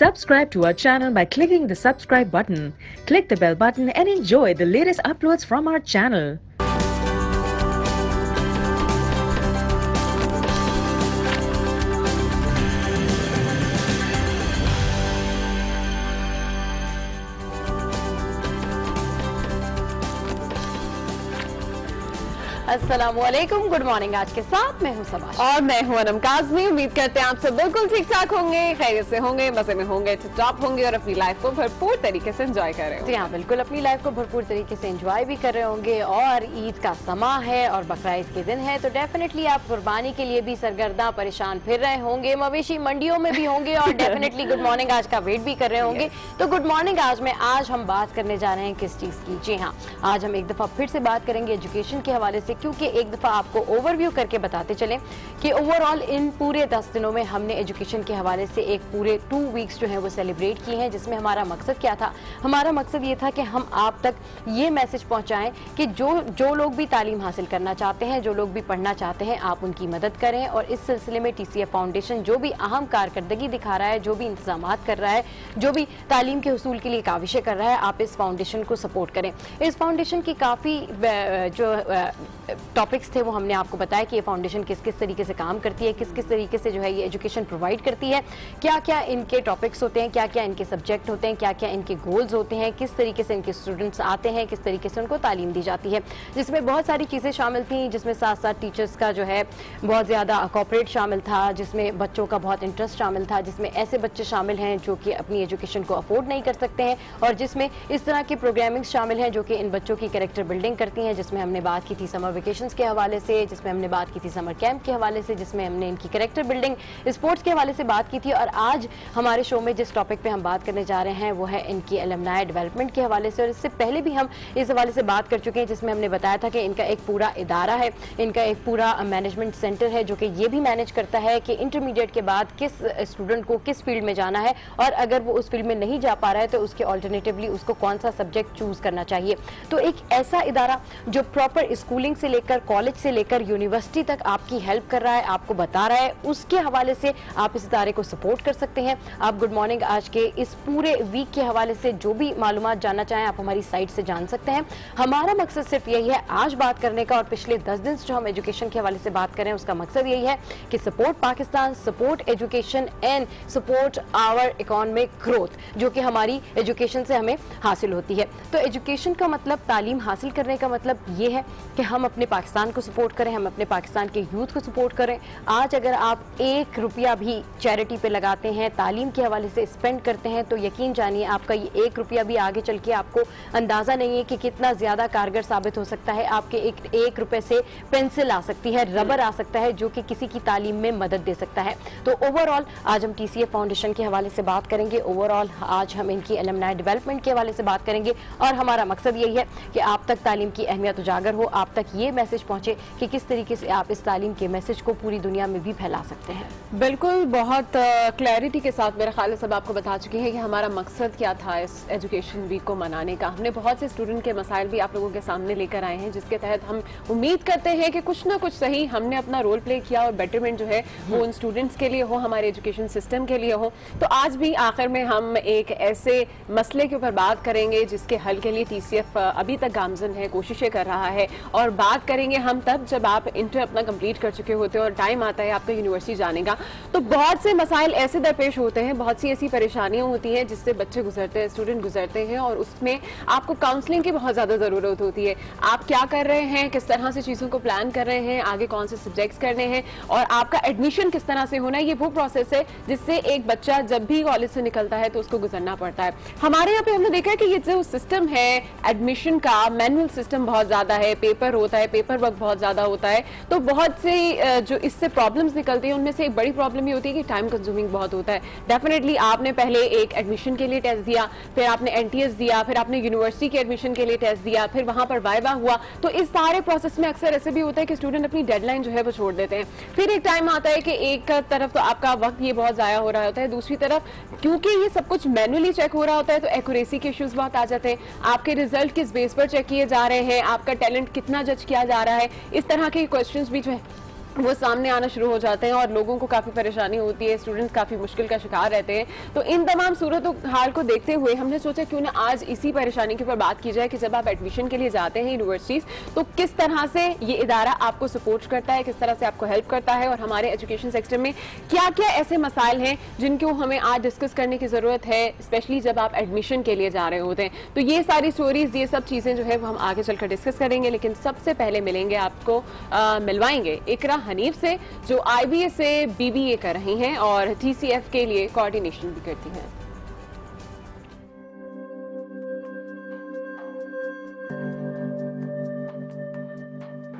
Subscribe to our channel by clicking the subscribe button. Click the bell button and enjoy the latest uploads from our channel. अस्सलामुअलैकुम, good morning. आज के साथ मैं हूं सबा और मैं हूं अनम काज़मी। उम्मीद करते हैं आप सब बिल्कुल ठीक ठाक होंगे, खैरियत से होंगे, मजे में होंगे, टॉप होंगे और अपनी लाइफ को भरपूर तरीके से एंजॉय कर रहे होंगे। जी हाँ, बिल्कुल अपनी लाइफ को भरपूर तरीके से एंजॉय भी कर रहे होंगे। और ईद का समा है और बकरा ईद के दिन है, तो डेफिनेटली आप कुर्बानी के लिए भी सरगर्दा परेशान फिर रहे होंगे, मवेशी मंडियों में भी होंगे और डेफिनेटली गुड मॉर्निंग आज का वेट भी कर रहे होंगे। तो गुड मॉर्निंग आज हम बात करने जा रहे हैं किस चीज की। जी हाँ, आज हम एक दफा फिर से बात करेंगे एजुकेशन के हवाले से, क्योंकि एक दफा आपको ओवरव्यू करके बताते चलें कि ओवरऑल इन पूरे 10 दिनों में हमने एजुकेशन के हवाले से एक पूरे 2 वीक्स जो है वो सेलिब्रेट किए हैं, जिसमें हमारा मकसद क्या था। हमारा मकसद ये था कि हम आप तक ये मैसेज पहुंचाएं कि जो लोग भी तालीम हासिल करना चाहते हैं, जो लोग भी पढ़ना चाहते हैं, आप उनकी मदद करें। और इस सिलसिले में TCF फाउंडेशन जो भी अहम कारकर्दगी दिखा रहा है, जो भी इंतजामात कर रहा है, जो भी तालीम के हुसूल के लिए काविशें कर रहा है, आप इस फाउंडेशन को सपोर्ट करें। इस फाउंडेशन की काफ़ी जो टॉपिक्स थे वो हमने आपको बताया कि ये फाउंडेशन किस किस तरीके से काम करती है, किस किस तरीके से जो है ये एजुकेशन प्रोवाइड करती है, क्या क्या इनके टॉपिक्स होते हैं, क्या क्या इनके सब्जेक्ट होते हैं, क्या क्या इनके गोल्स होते हैं, किस तरीके से इनके स्टूडेंट्स आते हैं, किस तरीके से उनको तालीम दी जाती है। जिसमें बहुत सारी चीज़ें शामिल थी, जिसमें साथ साथ टीचर्स का जो है बहुत ज़्यादा कॉपरेट शामिल था, जिसमें बच्चों का बहुत इंटरेस्ट शामिल था, जिसमें ऐसे बच्चे शामिल हैं जो कि अपनी एजुकेशन को अफोर्ड नहीं कर सकते हैं, और जिसमें इस तरह की प्रोग्रामिंग शामिल हैं जो कि इन बच्चों की कैरेक्टर बिल्डिंग करती हैं। जिसमें हमने बात की थी समर वेकेशंस के हवाले से, जिसमें हमने बात की थी समर कैंप के हवाले से, जिसमें हमने इनकी कैरेक्टर बिल्डिंग स्पोर्ट्स के हवाले से बात की थी। और आज हमारे शो में जिस टॉपिक पे हम बात करने जा रहे हैं वो है इनकी एलुमनाई डेवलपमेंट के हवाले से। और इससे पहले भी हम इस हवाले से बात कर चुके हैं, जिसमें हमने बताया था कि इनका एक पूरा इदारा है, इनका एक पूरा मैनेजमेंट सेंटर है जो कि ये भी मैनेज करता है कि इंटरमीडिएट के बाद किस स्टूडेंट को किस फील्ड में जाना है, और अगर वो उस फील्ड में नहीं जा पा रहा है तो उसके ऑल्टरनेटिवली उसको कौन सा सब्जेक्ट चूज करना चाहिए। तो एक ऐसा इदारा जो प्रॉपर स्कूलिंग से लेकर कॉलेज से लेकर यूनिवर्सिटी तक आपकी हेल्प कर रहा है, आपको बता रहा है, उसके हवाले से आप इस इदारे को सपोर्ट कर सकते हैं। आप गुड मॉर्निंग आज के इस पूरे वीक के हवाले से जो भी मालूमात जानना चाहें आप हमारी साइट से जान सकते हैं। हमारा मकसद सिर्फ यही है आज बात करने का, और पिछले 10 दिन जो हम एजुकेशन के हवाले से बात करें उसका मकसद यही है कि support Pakistan, support education and support our economic growth, जो कि हमारी एजुकेशन से हमें हासिल होती है। तो एजुकेशन का मतलब, तालीम हासिल करने का मतलब ये है कि हम अपने पाकिस्तान को सपोर्ट करें, हम अपने पाकिस्तान के यूथ को सपोर्ट करें। आज अगर आप 1 रुपया भी चैरिटी पे लगाते हैं, तालीम के हवाले से स्पेंड करते हैं, तो यकीन जानिए आपका ये 1 रुपया भी आगे चल के आपको अंदाजा नहीं है कि कितना ज्यादा कारगर साबित हो सकता है। आपके 1 रुपए से पेंसिल आ सकती है, रबर आ सकता है, जो कि किसी की तालीम में मदद दे सकता है। तो ओवरऑल आज हम TCF फाउंडेशन के हवाले से बात करेंगे, ओवरऑल आज हम इनकी एलुमनाई डेवलपमेंट के हवाले से बात करेंगे, और हमारा मकसद यही है कि आप तक तालीम की अहमियत उजागर हो, आप तक ये मैसेज पहुंचे कि किस तरीके से आप इस तालीम के मैसेज को पूरी दुनिया में भी फैला सकते हैं। बिल्कुल, बहुत क्लैरिटी के साथ मेरा ख्याल है सब आपको बता चुके हैं कि हमारा मकसद क्या था इस एजुकेशन वीक को मनाने का। हमने बहुत से स्टूडेंट के मसाइल भी आप लोगों के सामने लेकर आए हैं, जिसके तहत हम उम्मीद करते हैं कि कुछ ना कुछ सही हमने अपना रोल प्ले किया और बेटरमेंट जो है वो उन स्टूडेंट्स के लिए हो, हमारे एजुकेशन सिस्टम के लिए हो। तो आज भी आखिर में हम एक ऐसे मसले के ऊपर बात करेंगे जिसके हल के लिए TCF अभी तक गामजन है, कोशिशें कर रहा है, और बात करेंगे हम तब जब आप इंटर अपना कंप्लीट कर चुके होते हैं और टाइम आता है आपका यूनिवर्सिटी जाने का। तो बहुत से मसाइल ऐसे दरपेश होते हैं, बहुत सी ऐसी परेशानियां होती हैं जिससे बच्चे गुजरते हैं, स्टूडेंट गुजरते हैं, और उसमें आपको काउंसलिंग की बहुत ज़्यादा ज़रूरत होती है। आप क्या कर रहे हैं, किस तरह से चीज़ों को प्लान कर रहे हैं, आगे कौन से सब्जेक्ट्स करने हैं, और आपका एडमिशन किस तरह से होना है, ये वो प्रोसेस है जिससे एक बच्चा जब भी कॉलेज से निकलता है तो उसको गुजरना पड़ता है। हमारे यहाँ पे हमने देखा है कि ये जो सिस्टम है एडमिशन का, मैनुअल सिस्टम बहुत ज़्यादा है, पेपर होता है, पेपर वर्क बहुत ज़्यादा होता है। तो बहुत से जो इससे प्रॉब्लम्स निकलती हैं उनमें से एक बड़ी प्रॉब्लम ये होती है कि टाइम कंज्यूमिंग बहुत होता है। डेफिनेटली आपने पहले एक एडमिशन के लिए टेस्ट दिया, फिर आपने NTS दिया, फिर आपने यूनिवर्सिटी के एडमिशन के लिए टेस्ट दिया, फिर वहाँ पर वाइवा हुआ। तो इस सारे प्रोसेस में अक्सर ऐसे भी होता है कि स्टूडेंट अपनी डेडलाइन जो है वो छोड़ देते हैं। फिर एक टाइम आता है कि एक तरफ तो आपका वक्त ये बहुत ज़ाया हो रहा होता है, दूसरी तरफ क्योंकि ये सब कुछ मैनुअली चेक हो रहा होता है तो एक्यूरेसी के इश्यूज बहुत आ जाते हैं। आपके रिजल्ट किस बेस पर चेक किए जा रहे हैं, आपका टैलेंट कितना जज किया जा रहा है, इस तरह के क्वेश्चंस भी जो है वो सामने आना शुरू हो जाते हैं और लोगों को काफ़ी परेशानी होती है, स्टूडेंट्स काफ़ी मुश्किल का शिकार रहते हैं। तो इन तमाम सूरत हाल को देखते हुए हमने सोचा क्यों ना आज इसी परेशानी के ऊपर बात की जाए कि जब आप एडमिशन के लिए जाते हैं यूनिवर्सिटीज़, तो किस तरह से ये इदारा आपको सपोर्ट करता है, किस तरह से आपको हेल्प करता है, और हमारे एजुकेशन सेक्टर में क्या क्या ऐसे मसाइल हैं जिनको हमें आज डिस्कस करने की ज़रूरत है, स्पेशली जब आप एडमिशन के लिए जा रहे होते हैं। तो ये सारी स्टोरीज, ये सब चीज़ें जो है वो हम आगे चलकर डिस्कस करेंगे, लेकिन सबसे पहले मिलेंगे आपको मिलवाएंगे इकरा हनीफ से, जो IBA से BBA कर रही हैं और TCF के लिए कोऑर्डिनेशन भी करती हैं।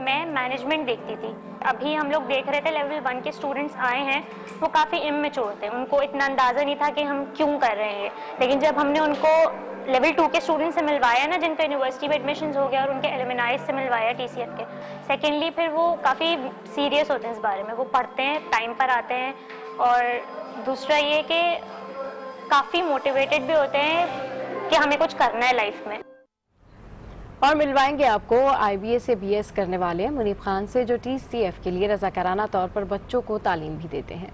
मैं मैनेजमेंट देखती थी। अभी हम लोग देख रहे थे लेवल 1 के स्टूडेंट्स आए हैं, वो काफ़ी इमेच्योर थे, उनको इतना अंदाज़ा नहीं था कि हम क्यों कर रहे हैं। लेकिन जब हमने उनको लेवल 2 के स्टूडेंट से मिलवाया ना, जिनका यूनिवर्सिटी में एडमिशन्स हो गया, और उनके एलुमनाई से मिलवाया TCF के, सेकेंडली फिर वो काफ़ी सीरियस होते हैं इस बारे में, वो पढ़ते हैं, टाइम पर आते हैं, और दूसरा ये कि काफ़ी मोटिवेटेड भी होते हैं कि हमें कुछ करना है लाइफ में। और मिलवाएंगे आपको IBA से BS करने वाले मुनीब खान से, जो TCF के लिए रज़ाकाराना तौर पर बच्चों को तालीम भी देते हैं।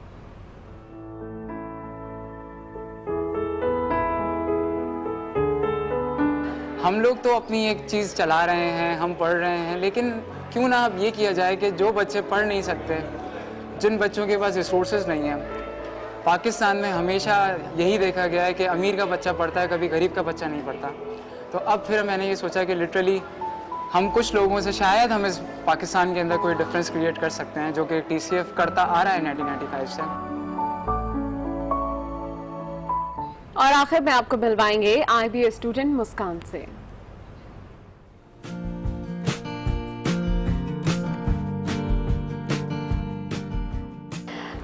हम लोग तो अपनी एक चीज़ चला रहे हैं, हम पढ़ रहे हैं, लेकिन क्यों ना अब ये किया जाए कि जो बच्चे पढ़ नहीं सकते, जिन बच्चों के पास रिसोर्सेज नहीं हैं, पाकिस्तान में हमेशा यही देखा गया है कि अमीर का बच्चा पढ़ता है, कभी गरीब का बच्चा नहीं पढ़ता। तो अब फिर मैंने ये सोचा कि लिटरली हम कुछ लोगों से शायद हम इस पाकिस्तान के अंदर कोई डिफरेंस क्रिएट कर सकते हैं, जो कि TCF करता आ रहा है 1995 से। और आखिर में आपको मिलवाएंगे IBA स्टूडेंट मुस्कान से।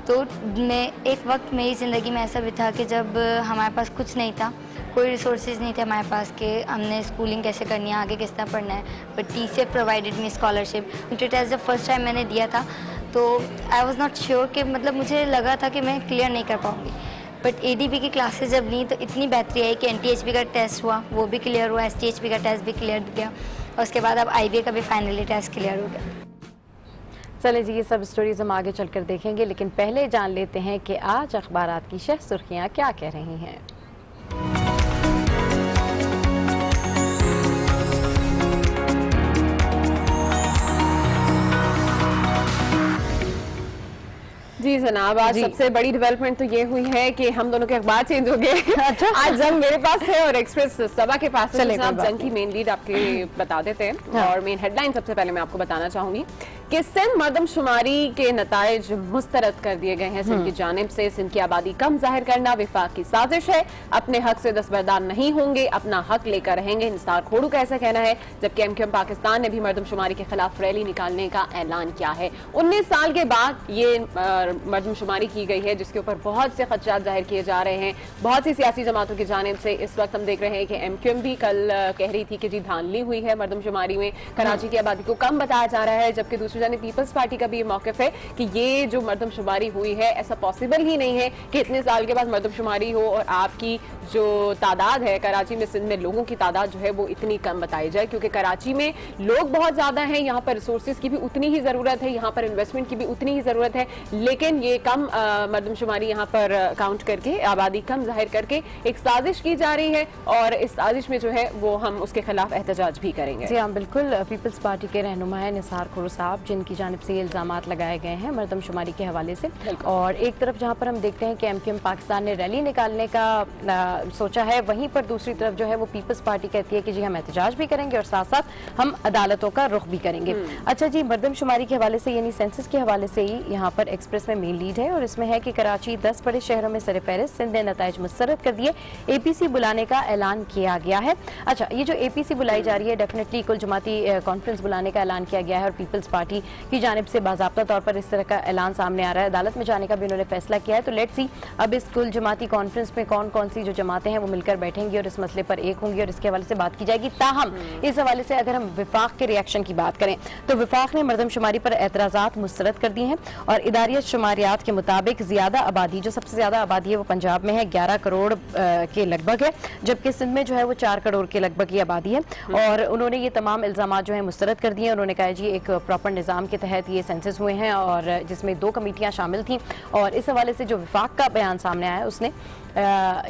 तो एक वक्त मेरी ज़िंदगी में ऐसा भी था कि जब हमारे पास कुछ नहीं था, कोई रिसोर्सेज नहीं थे हमारे पास कि हमने स्कूलिंग कैसे करनी है, आगे किस तरह पढ़ना है, but TCF provided me scholarship. Unit test जब फर्स्ट टाइम मैंने दिया था तो आई वाज नॉट श्योर कि मतलब मुझे लगा था कि मैं क्लियर नहीं कर पाऊँगी, बट ADB की क्लासेस जब ली तो इतनी बेहतरी आई कि NTHB का टेस्ट हुआ, वो भी क्लियर हुआ, STHB का टेस्ट भी क्लियर गया, और उसके बाद अब IBA का भी फाइनली टेस्ट क्लियर हो गया। चलें जी, ये सब स्टोरीज हम आगे चलकर देखेंगे, लेकिन पहले जान लेते हैं कि आज अखबारात की शह सुर्खियाँ क्या कह रही हैं। जी जनाब, आज सबसे बड़ी डेवलपमेंट तो ये हुई है कि हम दोनों के अखबार चेंज हो गए। अच्छा। आज जंग मेरे पास है और एक्सप्रेस सबा के पास है। जंग की मेन लीड आपके बता देते हैं। हाँ। और मेन हेडलाइन सबसे पहले मैं आपको बताना चाहूंगी कि सिंध मरदमशुमारी के नताइज मुस्तरद कर दिए गए हैं सिंध की जानिब से। सिंध की आबादी कम जाहिर करना विफाक की साजिश है, अपने हक से दस्तबरदार नहीं होंगे, अपना हक लेकर रहेंगे, निसार खोड़ू का ऐसा कहना है। जबकि MQM पाकिस्तान ने भी मरदमशुमारी के खिलाफ रैली निकालने का ऐलान किया है। 19 साल के बाद ये मरदमशुमारी की गई है, जिसके ऊपर बहुत से खदशात जाहिर किए जा रहे हैं बहुत सी सियासी जमातों की जानिब से। इस वक्त हम देख रहे हैं कि MQM भी कल कह रही थी कि जी धांधली हुई है मरदमशुमारी में, कराची की आबादी को कम बताया जा रहा है, जबकि दूसरी जानिब पीपल्स पार्टी का भी ये मौक़िफ़ है कि ये जो मरदमशुमारी हुई है, ऐसा पॉसिबल ही नहीं है कि इतने साल के बाद मरदमशुमारी हो और आपकी जो तादाद है कराची में, सिंध में लोगों की तादाद जो है वो इतनी कम बताई जाए, क्योंकि कराची में लोग बहुत ज़्यादा हैं, यहाँ पर रिसोर्सेज की भी उतनी ही ज़रूरत है, यहाँ पर इन्वेस्टमेंट की भी उतनी ही ज़रूरत है, लेकिन ये कम मरदमशुमारी यहाँ पर काउंट करके, आबादी कम जाहिर करके एक साजिश की जा रही है, और इस साजिश में जो है वो हम उसके खिलाफ एहतजाज भी करेंगे। जी हाँ, बिल्कुल। पीपल्स पार्टी के रहनुमा है निसार खोड़ू साहब, जिनकी जानिब से इल्ज़ामात लगाए गए हैं मरदमशुमारी के हवाले से। और एक तरफ जहाँ पर हम देखते हैं कि MQM पाकिस्तान ने रैली निकालने का सोचा है, वहीं पर दूसरी तरफ जो है वो पीपल्स पार्टी कहती है कि जी हम एहतजाज भी करेंगे और साथ साथ हम अदालतों का रुख भी करेंगे। अच्छा जी, मरदमशुमारी के हवाले से यानी सेंसस के हवाले से ही यहाँ पर एक्सप्रेस में मेन लीड है, और इसमें है कि कराची 10 बड़े शहरों में सरफहरिस्त, सिंध ने नताइज मुस्तरद कर दिए, APC बुलाने का ऐलान किया गया है। अच्छा, ये जो APC बुलाई जा रही है, डेफिनेटली कुल जमाती कॉन्फ्रेंस बुलाने का ऐलान किया गया है, और पीपल्स पार्टी की जानिब से बाज़ाब्ता तौर पर इस तरह का ऐलान सामने आ रहा है। अदालत में जाने का भी उन्होंने फैसला किया है। तो लेट्स सी अब इस कुल जमाती कॉन्फ्रेंस में कौन कौन सी जो जमातें हैं वो मिलकर बैठेंगी और इस मसले पर एक होंगी और इसके हवाले से बात की जाएगी। ताहम इस हवाले से अगर हम विफाक के रिएक्शन की बात करें तो विफाक ने मरदमशुमारी पर एतराज़ात मुस्तरद कर दिए हैं, और इदारियत शुमारियात के मुताबिक ज्यादा आबादी, जो सबसे ज्यादा आबादी है वो पंजाब में है, 11 करोड़ के लगभग है, जबकि सिंध में जो है वो 4 करोड़ के लगभग की आबादी है। और उन्होंने ये तमाम इल्जामात जो है मुस्तरद कर दिए। उन्होंने कहा जी एक प्रॉपर निज़ाम के तहत ये सेंसस हुए हैं और जिसमें 2 कमेटियाँ शामिल थीं। और इस हवाले से जो विफाक का बयान सामने आया उसने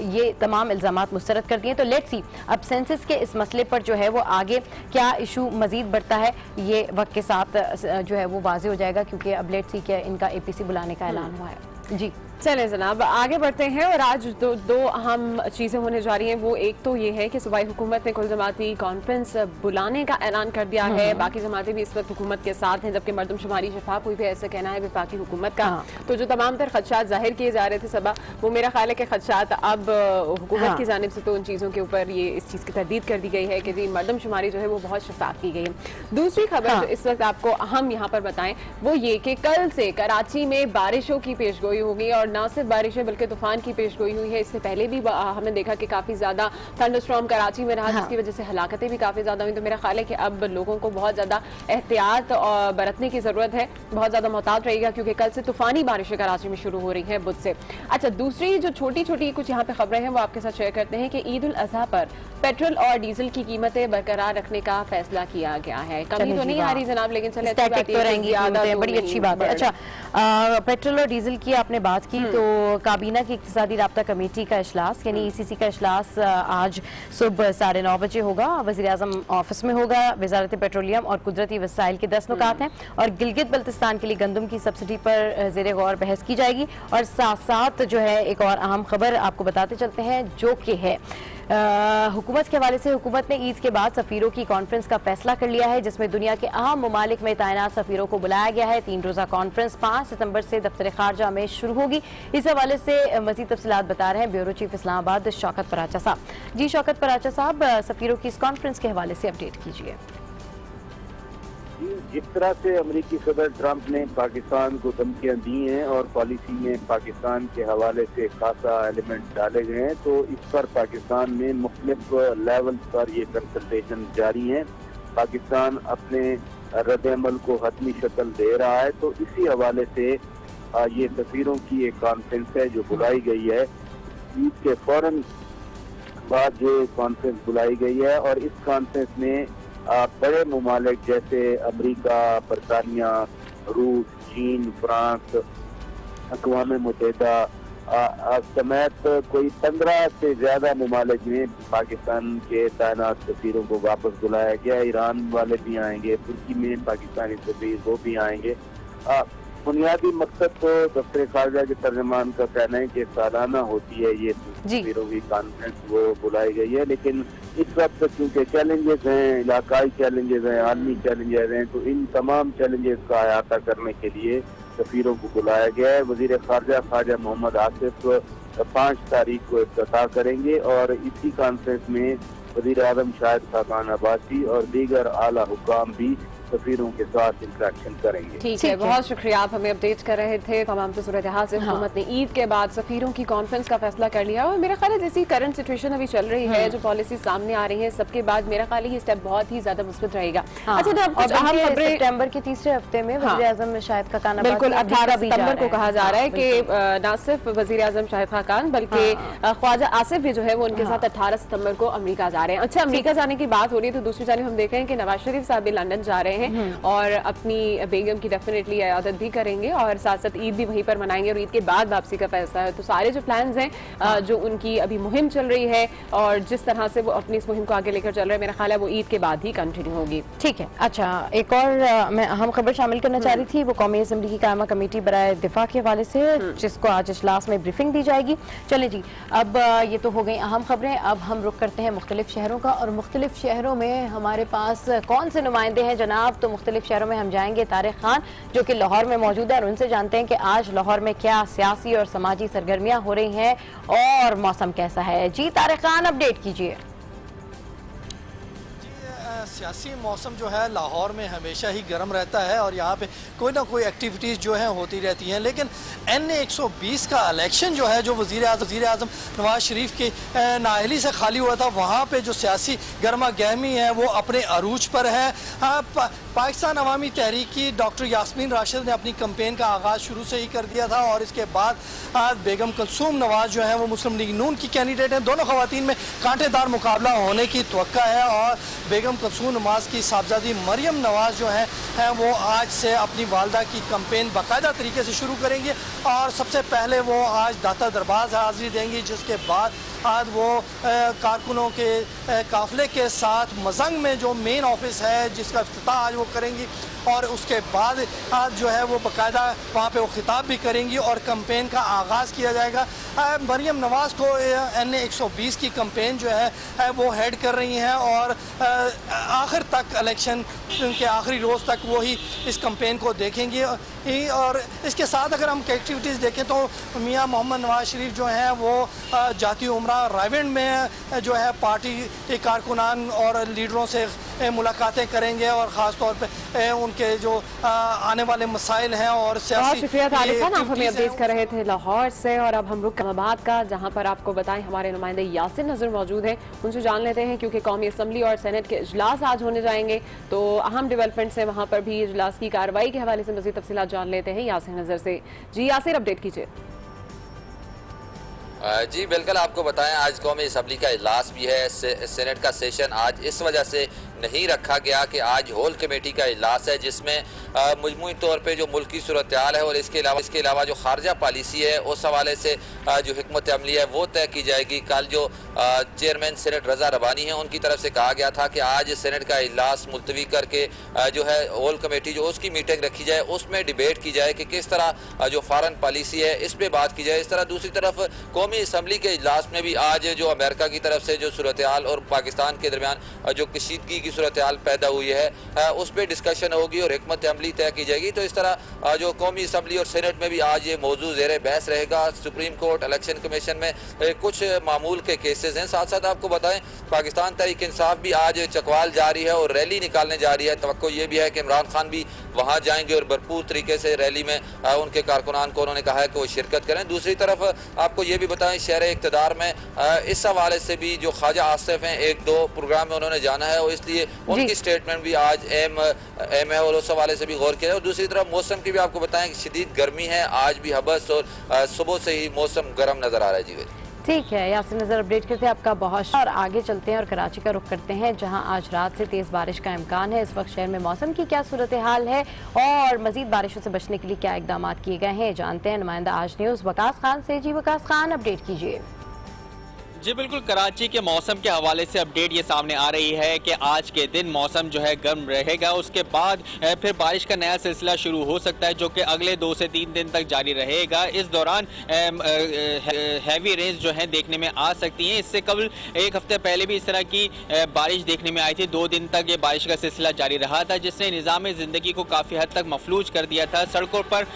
ये तमाम इल्ज़ामात मुस्तरद कर दिए। तो लेट्स सी अब सेंसस के इस मसले पर जो है वो आगे क्या इशू मजीद बढ़ता है, ये वक्त के साथ जो है वो वाज़ेह हो जाएगा, क्योंकि अब लेट्स सी क्या इनका APC बुलाने का ऐलान हुआ है। जी चले जनाब आगे बढ़ते हैं और आज दो अहम चीज़ें होने जा रही हैं। वो एक तो ये है कि सूबाई हुकूमत ने कुल जमाती कॉन्फ्रेंस बुलाने का ऐलान कर दिया है। बाकी जमातें भी इस वक्त हुकूमत के साथ हैं, जबकि मरदमशुमारी शफाफ हुई भी, ऐसा कहना है वफाकी हुकूमत का। तो जो तमाम तर खदशात जाहिर किए जा रहे थे सबा, वो मेरा ख्याल है कि खदशात अब हुकूमत की जानिब से तो उन चीज़ों के ऊपर ये इस चीज़ की तरदीद कर दी गई है कि जी मरदमशुमारी जो है वो बहुत शफाफ की गई है। दूसरी खबर जो इस वक्त आपको हम यहाँ पर बताएं वो ये कि कल से कराची में बारिशों की पेशगोई होगी और ना सिर्फ बारिशें बल्कि तूफान की पेशगोई हुई है। इससे पहले भी हमने देखा कि काफ़ी ज़्यादा थंडरस्टॉर्म कराची में रहा, जिसकी वजह से हलाकतें भी काफ़ी ज़्यादा हुई। तो मेरा ख्याल है कि अब लोगों को बहुत ज़्यादा एहतियात बरतने की ज़रूरत है, बहुत ज़्यादा मोहतात रहेगा, क्योंकि कल से तूफानी बारिशें कराची में शुरू हो रही हैं बुध से। अच्छा, दूसरी जो छोटी छोटी कुछ यहाँ पे खबरें हैं वो आपके साथ शेयर करते हैं कि ईद उल अज़हा पर पेट्रोल और डीजल की कीमतें बरकरार रखने का फैसला किया गया है। कमी तो नहीं आ रही जनाब, लेकिन चले बड़ी अच्छी बात है। अच्छा, पेट्रोल और डीजल की आपने बात की, तो काबीना की इक्तिसादी राब्ता कमेटी का इजलास यानी ECC का इजलास आज सुबह 9:30 बजे होगा। वज़ीर आज़म ऑफिस में होगा। वज़ारत पेट्रोलियम और कुदरती वसाइल के 10 नुकात हैं और गिलगित बल्तिस्तान के लिए गंदम की सब्सिडी पर ज़ेरे गौर बहस की जाएगी। और साथ साथ जो है एक और अहम खबर आपको बताते चलते हैं, जो कि है हुकूमत के हवाले से हुकूमत ने ईद के बाद सफ़ीरों की कॉन्फ्रेंस का फैसला कर लिया है, जिसमें दुनिया के अहम ममालिक में तैनात सफ़ीरों को बुलाया गया है। 3 रोज़ा कॉन्फ्रेंस 5 सितंबर से दफ्तर खारजा में शुरू होगी। इस हवाले से मज़ीद तफसीलात बता रहे हैं ब्यूरो चीफ इस्लामाबाद शौकत पराचा साहब। जी शौकत पराचा साहब, सफ़ीरों की इस कॉन्फ्रेंस के हवाले से अपडेट कीजिए। जिस तरह से अमेरिकी सदर ट्रंप ने पाकिस्तान को धमकियां दी हैं और पॉलिसी में पाकिस्तान के हवाले से खासा एलिमेंट डाले गए हैं, तो इस पर पाकिस्तान में मुख्तलिफ लेवल पर ये कंसल्टेशन जारी हैं। पाकिस्तान अपने रद्द-ए-अमल को हतमी शक्ल दे रहा है, तो इसी हवाले से ये सफीरों की एक कॉन्फ्रेंस है जो बुलाई गई है। ईद के फौरन बाद जो कॉन्फ्रेंस बुलाई गई है और इस कॉन्फ्रेंस में बड़े ममालिक जैसे अमेरिका, बरतानिया, रूस, चीन, फ्रांस, अक़वाम मुत्तहिदा समेत कोई 15 से ज्यादा ममालिक में पाकिस्तान के तैनात सफीरों को वापस बुलाया गया। ईरान वाले भी आएंगे, तुर्की में पाकिस्तानी सफीर वो भी आएंगे। बुनियादी मकसद तो दफ्तर खारजा के तर्जमान का कहना है कि सालाना होती है ये सफीरों की कॉन्फ्रेंस, वो बुलाई गई है। लेकिन इस वक्त क्योंकि चैलेंजेस हैं, इलाकाई चैलेंजेस हैं, आलमी चैलेंजेस हैं, तो इन तमाम चैलेंजेस का अहाता करने के लिए सफीरों को बुलाया गया है। वज़ीर खारजा ख्वाजा मोहम्मद आसिफ 5 तारीख को इफ्तिताह करेंगे और इसी कॉन्फ्रेंस में वज़ीर आज़म शाहिद खाकान अब्बासी और दीगर आला हुकाम भी सफीरों के साथ इंटरेक्शन करेंगे। ठीक है, बहुत शुक्रिया, आप हमें अपडेट कर रहे थे तमाम सूरत हाल से। हुकूमत ने ईद के बाद सफीरों की कॉन्फ्रेंस का फैसला कर लिया और मेरा ख्याल है जैसी करंट सिचुएशन अभी चल रही है, जो पॉलिसी सामने आ रही है, सबके बाद मेरा ख्याल है ये स्टेप बहुत ही ज्यादा मुस्बत रहेगा। अच्छा, सितंबर के तीसरे हफ्ते में वज़ीर आज़म शाहिद खाकान बिल्कुल 18 सितंबर को कहा जा रहा है कि न सिर्फ वज़ीर आज़म शाहिद खाकान बल्कि ख्वाजा आसिफ भी जो है वो उनके साथ 18 सितंबर को अमेरिका जा रहे हैं। अच्छा, अमेरिका जाने की बात हो रही है, तो दूसरी जानिब हम देख रहे हैं कि नवाज शरीफ साहब भी लंदन जा रहे हैं और अपनी बेगम की डेफिनेटली इयादत भी करेंगे और साथ साथ ईद भी वहीं पर मनाएंगे और ईद के बाद वापसी का फैसला है। तो सारे जो प्लान्स हैं जो उनकी अभी मुहिम चल रही है और जिस तरह से वो अपनी इस मुहिम को आगे लेकर चल रहे हैं, मेरा ख्याल है वो ईद के बाद ही कंटिन्यू होगी। ठीक है। अच्छा, एक और मैं अहम खबर शामिल करना चाह रही थी, वो कौमी असम्बली की कायमा कमेटी बराए दिफा के हवाले से, जिसको आज इजलास में ब्रीफिंग दी जाएगी। चले जी, अब ये तो हो गई अहम खबरें। अब हम रुख करते हैं मुख्तलिफ शहरों का और मुख्तलिफ शहरों में हमारे पास कौन से नुमाइंदे हैं जनाब। तो मुख्तलिफ शहरों में हम जाएंगे तारिक खान जो कि लाहौर में मौजूद है और उनसे जानते हैं कि आज लाहौर में क्या सियासी और समाजी सरगर्मियां हो रही हैं और मौसम कैसा है। जी तारिक खान, अपडेट कीजिए। सियासी मौसम जो है लाहौर में हमेशा ही गर्म रहता है और यहाँ पे कोई ना कोई एक्टिविटीज़ जो हैं होती रहती हैं, लेकिन NA 120 का इलेक्शन जो है, जो वज़ीर आज़म नवाज शरीफ की नाअहली से खाली हुआ था, वहाँ पे जो सियासी गर्मा गर्मी है वो अपने अरूज पर है। पाकिस्तान अवामी तहरीक की डॉक्टर यास्मीन राशिद ने अपनी कैंपेन का आगाज़ शुरू से ही कर दिया था और इसके बाद बेगम कुलसूम नवाज जो है वो मुस्लिम लीग नून की कैंडिडेट हैं। दोनों ख़वातीन में कांटेदार मुकाबला होने की तवक्का है और बेगम कुलसूम मासूम नवाज की साहबजादी मरियम नवाज जो है वो आज से अपनी वालदा की कैंपेन बाकायदा तरीके से शुरू करेंगी और सबसे पहले वो आज दाता दरबार हाजिरी देंगी, जिसके बाद आज वो कारकुनों के काफिले के साथ मजंग में जो मेन ऑफिस है जिसका इफ्तिताह आज वो करेंगी और उसके बाद आज जो है वो बाकायदा वहाँ पे वो खिताब भी करेंगी और कैंपेन का आगाज़ किया जाएगा। मरियम नवाज़ को NA 120 की कैंपेन जो है वो हेड कर रही हैं और आखिर तक इलेक्शन के आखिरी रोज़ तक वो ही इस कैंपेन को देखेंगी। और इसके साथ अगर हम एक्टिविटीज़ देखें तो मियाँ मोहम्मद नवाज शरीफ जो हैं वो जाती उमरा रायवेंड में जो है पार्टी के कारकुनान और लीडरों से मुलाकातें करेंगे और ख़ास तौर पे उनके जो आने वाले मसाइल हैं और बहुत शुक्रिया तालिब खान, आप हमें अपडेट कर रहे थे लाहौर से। और अब हम रुख इस्लामाबाद का, जहां पर आपको बताएं हमारे नुमाइंदे यासिर नजर मौजूद हैं, उनसे जान लेते हैं क्योंकि कौमी असम्बली और सेनेट के इजलास आज होने जाएंगे तो अहम डेवलपमेंट्स है वहां पर भी इजलास की कार्रवाई के हवाले से मज़ीद तफसीलात जान लेते हैं यासिर नजर से। जी यासिर, अपडेट कीजिए। जी बिल्कुल, आपको बताएं आज कौमी असम्बली का इजलास भी है। सेनेट का सेशन आज इस वजह से नहीं रखा गया कि आज होल कमेटी का इजलास है जिसमें मजमूई तौर पे जो मुल्क की सूरत हाल है और इसके अलावा जो खारजा पॉलिसी है उस हवाले से जो हिकमत अमली है वो तय की जाएगी। कल जो चेयरमैन सेनेट रजा रबानी है उनकी तरफ से कहा गया था कि आज सेनेट का इजलास मुलतवी करके जो है होल कमेटी जो उसकी मीटिंग रखी जाए उसमें डिबेट की जाए कि किस तरह जो फॉरेन पॉलिसी है इस पर बात की जाए। इस तरह दूसरी तरफ कौमी असम्बली के इजलास में भी आज जो अमेरिका की तरफ से जो सूरत हाल और पाकिस्तान के दरमियान जो कशीदगी की सूरत हाल पैदा हुई है उस पर डिस्कशन होगी और हिकमत अमली तय की जाएगी। तो इस तरह जो कौमी असम्बली और सेनेट में भी आज ये मौजूद ज़ेर बहस रहेगा। सुप्रीम कोर्ट, इलेक्शन कमीशन में कुछ मामूल के केसेस हैं। साथ साथ आपको बताएं पाकिस्तान तहरीक इंसाफ भी आज चकवाल जारी है और रैली निकालने जा रही है। तवक्को ये भी है कि इमरान खान भी वहाँ जाएंगे और भरपूर तरीके से रैली में उनके कारकुनान को उन्होंने कहा है कि वो शिरकत करें। दूसरी तरफ आपको ये भी बताएं शहर इक़्तिदार में इस हवाले से भी जो ख्वाजा आसिफ हैं एक दो प्रोग्राम में उन्होंने जाना है और इसलिए उनकी स्टेटमेंट भी आज अहम है और उस हवाले से भी गौर किया। और दूसरी तरफ मौसम की भी आपको बताएं कि शदीद गर्मी है, आज भी हबस और सुबह से ही मौसम गर्म नजर आ रहा है। जी ठीक है यासिर नजर, अपडेट करते हैं आपका बहुत। और आगे चलते हैं और कराची का रुख करते हैं जहां आज रात से तेज बारिश का इम्कान है। इस वक्त शहर में मौसम की क्या सूरत हाल है और मजीद बारिशों से बचने के लिए क्या इकदाम किए गए हैं, जानते हैं नुमाइंदा आज न्यूज़ वकास खान से। जी वकास खान, अपडेट कीजिए। जी बिल्कुल, कराची के मौसम के हवाले से अपडेट ये सामने आ रही है कि आज के दिन मौसम जो है गर्म रहेगा, उसके बाद फिर बारिश का नया सिलसिला शुरू हो सकता है जो कि अगले 2 से 3 दिन तक जारी रहेगा। इस दौरान हैवी रेंज जो है देखने में आ सकती हैं। इससे कबल एक हफ्ते पहले भी इस तरह की बारिश देखने में आई थी। 2 दिन तक ये बारिश का सिलसिला जारी रहा था जिसने निज़ाम ज़िंदगी को काफ़ी हद तक मफलूज कर दिया था। सड़कों पर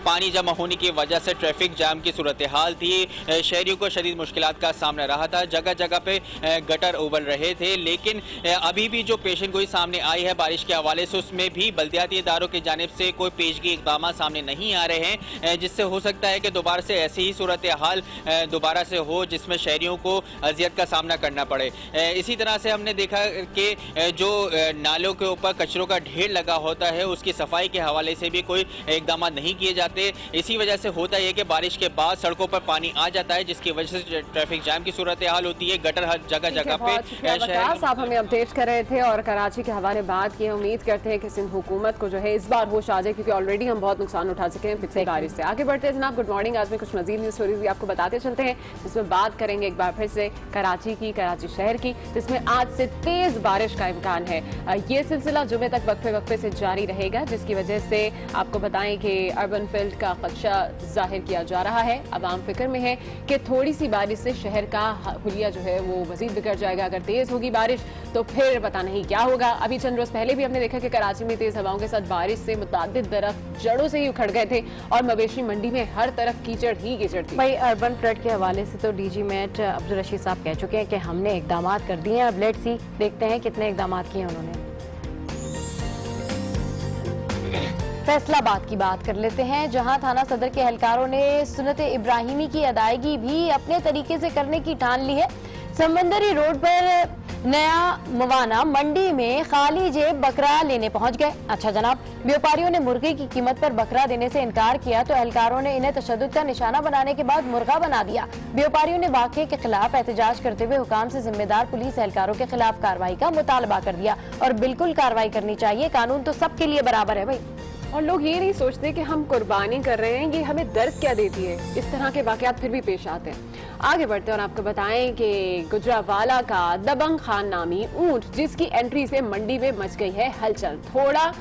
पानी जमा होने की वजह से ट्रैफिक जाम की सूरत हाल थी, शहरियों को शदीद मुश्किलात का सामना रहा था, जगह जगह पे गटर उबल रहे थे। लेकिन अभी भी जो पेशन गोई सामने आई है बारिश के हवाले से उसमें भी बल्दियाती इदारों की जानिब से कोई पेशगी इक़दाम सामने नहीं आ रहे हैं जिससे हो सकता है कि दोबारा से ऐसी ही सूरत हाल दोबारा से हो जिसमें शहरियों को अजियत का सामना करना पड़े। इसी तरह से हमने देखा कि जो नालों के ऊपर कचरों का ढेर लगा होता है उसकी सफाई के हवाले से भी कोई इक़दाम नहीं किए जाते। इसी वजह से होता है कि बारिश के बाद सड़कों पर पानी आ जाता है जिसकी वजह से ट्रैफिक जाम की सूरत हाल होती है, गटर हर जगह जगह पे। आप हमें अपडेट कर रहे थे और कराची के हवाले बात की। उम्मीद करते हैं कि सिंध हुकूमत को जो है इस बार होश आ जाए क्योंकि ऑलरेडी हम बहुत नुकसान उठा चुके हैं पिछली बारिश से। आगे बढ़ते हैं जनाब, गुड मॉर्निंग। आज में कुछ मजीद न्यूज स्टोरीज भी आपको बताते चलते हैं जिसमें बात करेंगे एक बार फिर से कराची की, कराची शहर की, जिसमें आज से तेज बारिश का इम्कान है। ये सिलसिला जुमे तक वक्फे वक्फे से जारी रहेगा जिसकी वजह से आपको बताएं कि अर्बन फील्ड का खदशा जाहिर किया जा रहा है। अब आम फिक्र में है कि थोड़ी सी बारिश से शहर का हुलिया जो है वो मजीद बिगड़ जाएगा। अगर तेज होगी बारिश तो फिर पता नहीं क्या होगा। अभी चंद रोज पहले भी हमने देखा कि कराची में तेज हवाओं के साथ बारिश से मुतादिद दरख्त जड़ों से ही उखड़ गए थे और मवेशी मंडी में हर तरफ कीचड़ ही कीचड़ थी। भाई अर्बन फ्लड के हवाले से तो डीजी मेट अब्दुल रशीद साहब कह चुके हैं कि हमने इकदाम कर दिए हैं। अब लेट्स सी, देखते हैं कितने इकदाम किए उन्होंने। फैसलाबाद की बात कर लेते हैं जहां थाना सदर के एहलकारों ने सुन्नत इब्राहिमी की अदायगी भी अपने तरीके से करने की ठान ली है। समंदरी रोड पर नया मवाना मंडी में खाली जेब बकरा लेने पहुंच गए। अच्छा जनाब, व्यापारियों ने मुर्गे की कीमत पर बकरा देने से इनकार किया तो एहलकारों ने इन्हें तशद्दुद का निशाना बनाने के बाद मुर्गा बना दिया। व्यापारियों ने वाक़े के खिलाफ एहतजाज करते हुए हुकाम से जिम्मेदार पुलिस एहलकारों के खिलाफ कार्रवाई का मुतालबा कर दिया। और बिल्कुल कार्रवाई करनी चाहिए, कानून तो सबके लिए बराबर है भाई। और लोग ये नहीं सोचते कि हम कुर्बानी कर रहे हैं, ये हमें दर्द क्या देती है। इस तरह के वाकयात फिर भी पेश आते हैं। आगे बढ़ते हैं और आपको बताएं कि गुजरावाला का दबंग खान नामी ऊंट, जिसकी एंट्री से मंडी में मच गई है हलचल। थोड़ा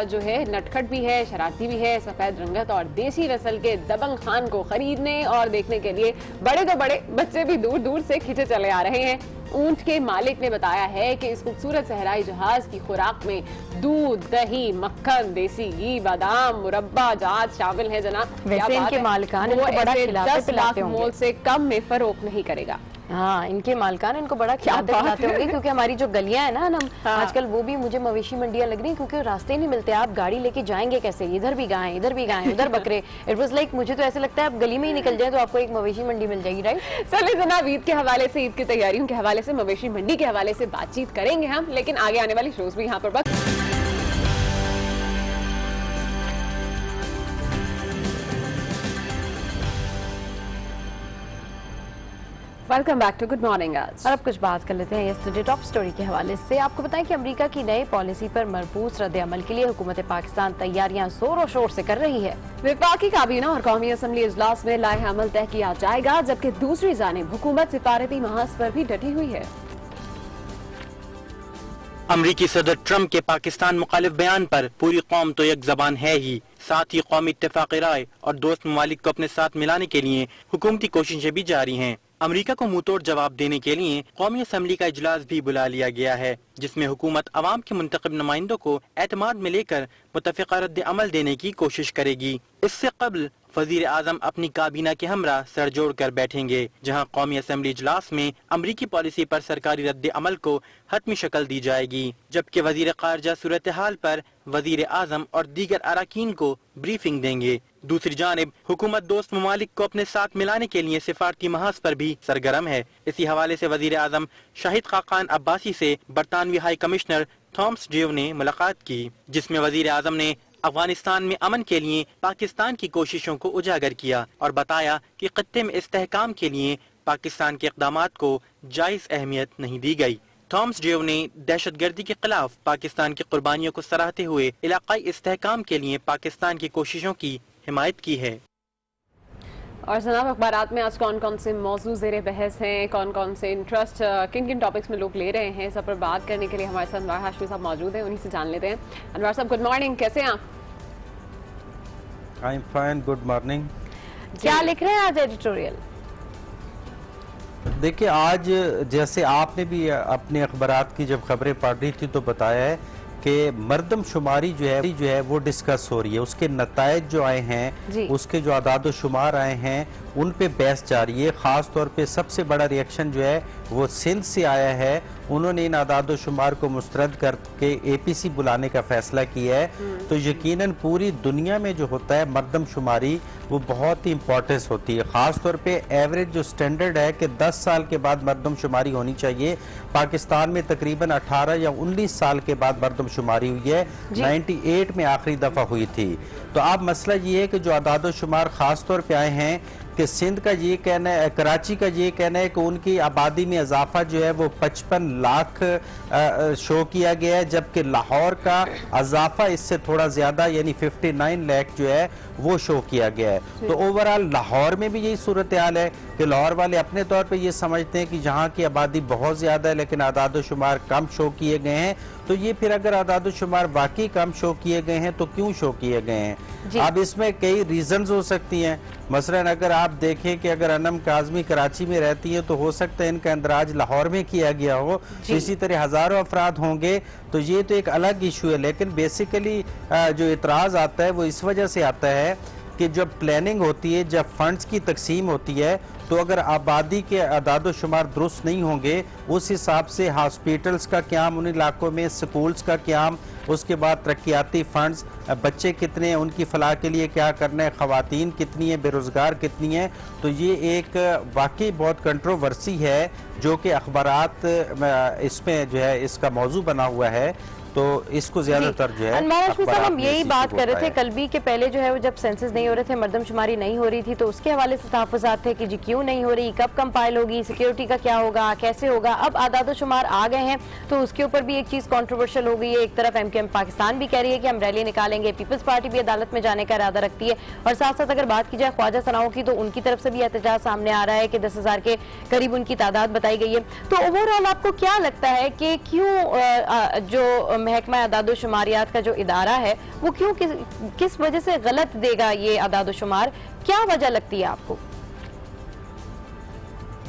जो है नटखट भी है, शरारती भी है, सफेद रंगत और देसी नस्ल के दबंग खान को खरीदने और देखने के लिए बड़े तो बड़े, बच्चे भी दूर दूर से खींचे चले आ रहे हैं। ऊंट के मालिक ने बताया है कि इस खूबसूरत सहराई जहाज की खुराक में दूध, दही, मक्खन, देसी घी, बादाम, मुरब्बा, जात शामिल है। जनाब, वैसे इनके मालिकान इनको बड़ा खिलाते 10 लाख मोल से कम में फरोख्त नहीं करेगा। हाँ, इनके मालिकान इनको बड़ा खिलाते होंगे, क्योंकि हमारी जो गलियां है ना आजकल, वो भी मुझे मवेशी मंडियां लग रही हैं, क्योंकि रास्ते नहीं मिलते। आप गाड़ी लेके जाएंगे कैसे? इधर भी गाय, इधर भी गाय, उधर बकरे। इट वाज लाइक, मुझे तो ऐसे लगता है आप गली में ही निकल जाए तो आपको एक मवेशी मंडी मिल जाएगी, राइट? चलिए जनाब, ईद के हवाले से, ईद की तैयारियों के हवाले से, मवेशी मंडी के हवाले से बातचीत करेंगे हम, लेकिन आगे आने वाली शोज भी यहाँ पर welcome back to good morning. आज और अब कुछ बात कर लेते हैं यस्टरडे टॉप स्टोरी के हवाले से। आपको बताएं कि अमेरिका की नई पॉलिसी पर मरबूत रद्द-ए-अमल के लिए हुकूमत पाकिस्तान तैयारियां जोरों शोर से कर रही है। वफाकी काबीना और कौमी असम्बली इजलास में लाए अमल तय किया जाएगा, जबकि दूसरी जानिब हुकूमत सिफारती महाज पर भी डटी हुई है। अमरीकी सदर ट्रंप के पाकिस्तान मुखालिफ बयान पर पूरी कौम तो एक जबान है ही, साथ ही कौमी इत्तेफाक राय और दोस्त ममालिक को अपने साथ मिलाने के लिए हुकूमती कोशिशें भी जारी हैं। अमेरिका को मुंहतोड़ जवाब देने के लिए कौमी असम्बली का इजलास भी बुला लिया गया है, जिसमें हुकूमत अवाम के मुंतखब नुमाइंदों को एतमाद में लेकर मुतफ़िक़ा रद्द अमल देने की कोशिश करेगी। इससे कबल वज़ीर आज़म अपनी काबीना के हमरा सर जोड़ कर बैठेंगे, जहां कौमी असम्बली इजलास में अमरीकी पॉलिसी पर सरकारी रद्द अमल को हतमी शक्ल दी जाएगी, जबकि वज़ीर ख़ारजा सूरत हाल पर वज़ीर आज़म और दीगर अराकीन को ब्रीफिंग देंगे। दूसरी जानिब हुकूमत दोस्त ममालिक को अपने साथ मिलाने के लिए सिफारती महाज पर भी सरगर्म है। इसी हवाले से वज़ीर आज़म शाहिद खाकान अब्बासी से बरतानवी हाई कमिश्नर थॉमस जेव ने मुलाकात की, जिसमें वज़ीर आज़म ने अफगानिस्तान में अमन के लिए पाकिस्तान की कोशिशों को उजागर किया और बताया कि खत्ते में इस्तेहकाम के लिए पाकिस्तान के इक़दामात को जायज़ अहमियत नहीं दी गई। थॉमस जेव ने दहशतगर्दी के खिलाफ पाकिस्तान की कुर्बानियों को सराहते हुए इलाकाई इस्तेहकाम के लिए पाकिस्तान की कोशिशों की हिमायत की है। और जनाब, अखबारात में आज कौन कौन से मौजू ज़ेरे बहस हैं, कौन कौन से इंटरेस्ट किन किन टॉपिक्स में लोग ले रहे हैं, सब पर बात करने के लिए हमारे साथ अनवर हाशमी साहब मौजूद हैं, उन्हीं से जान लेते हैं। अनवर साहब, गुड मॉर्निंग, कैसे हैं आप? I am fine, good morning. क्या लिख रहे हैं आज एडिटोरियल? देखिए, आज जैसे आपने भी अपने अखबारात की जब खबरें पढ़ रही थी तो बताया है कि मरदमशुमारी जो है वो डिस्कस हो रही है। उसके नतायज जो आए हैं, उसके जो आदाद शुमार आए हैं, उन पे बहस जारी है। ख़ास तौर पे सबसे बड़ा रिएक्शन जो है वो सिंध से आया है। उन्होंने इन आदाद शुमार को मुस्तरद करके APC बुलाने का फैसला किया है। तो यकीनन पूरी दुनिया में जो होता है मरदमशुमारी, वो बहुत ही इम्पोर्टेंस होती है। ख़ास तौर पे एवरेज जो स्टैंडर्ड है कि 10 साल के बाद मरदमशुमारी होनी चाहिए। पाकिस्तान में तकरीबन 18 या 19 साल के बाद मरदमशुमारी हुई है। 98 में आखिरी दफ़ा हुई थी। तो अब मसला ये है कि जो आदाद शुमार ख़ास तौर पर आए हैं कि सिंध का ये कहना है, कराची का ये कहना है कि उनकी आबादी में इजाफा जो है वो 55 लाख शो किया गया है, जबकि लाहौर का इजाफा इससे थोड़ा ज्यादा यानी 59 लाख जो है वो शो किया गया है। तो ओवरऑल लाहौर में भी यही सूरत हाल है कि लाहौर वाले अपने तौर पे ये समझते हैं कि जहाँ की आबादी बहुत ज्यादा है लेकिन आदाद शुमार कम शो किए गए हैं। तो ये फिर अगर आदाद शुमार वाकई कम शो किए गए हैं तो क्यों शो किए गए हैं? अब इसमें कई रीजंस हो सकती हैं। मसलन अगर आप देखें कि अगर अनम काजमी कराची में रहती है तो हो सकता है इनका इंदराज लाहौर में किया गया हो, इसी तरह हजारों अफराद होंगे, तो ये तो एक अलग इशू है। लेकिन बेसिकली जो इतराज आता है वो इस वजह से आता है कि जब प्लानिंग होती है, जब फंड्स की तकसीम होती है, तो अगर आबादी के अदाद शुमार दुरुस्त नहीं होंगे, उस हिसाब से हॉस्पिटल्स का क्याम उन इलाकों में, स्कूल्स का क्याम, उसके बाद तरक्याती फंड्स, बच्चे कितने हैं, उनकी फलाह के लिए क्या करना है, ख़वातीन कितनी है, बेरोज़गार कितनी है। तो ये एक वाकई बहुत कंट्रोवर्सी है जो कि अखबारात इसमें जो है इसका मौजू बना हुआ है। तो इसको ज्यादातर जो है हम यही बात कर रहे थे कल भी कि पहले जो है वो जब सेंसस नहीं हो रहे थे, मर्दमशुमारी नहीं हो रही थी, तो उसके हवाले से तहफ़्फ़ुज़ात थे कि जी क्यों नहीं हो रही, कब कंपाइल होगी, सिक्योरिटी का क्या होगा, कैसे होगा। अब आदाद शुमार आ गए हैं तो उसके ऊपर भी एक चीज़ कॉन्ट्रोवर्शियल हो गई है। एक तरफ MKM पाकिस्तान भी कह रही है कि हम रैली निकालेंगे, पीपल्स पार्टी भी अदालत में जाने का इरादा रखती है, और साथ साथ अगर बात की जाए ख्वाजा सनाओं की तो उनकी तरफ से भी एहतजाज सामने आ रहा है कि 10,000 के करीब उनकी तादाद बताई गई है। तो ओवरऑल आपको क्या लगता है कि क्यों जो महकमा आदाद शुमारियात का जो इदारा है वो क्यों किस वजह से गलत देगा ये आदाद शुमार, क्या वजह लगती है आपको?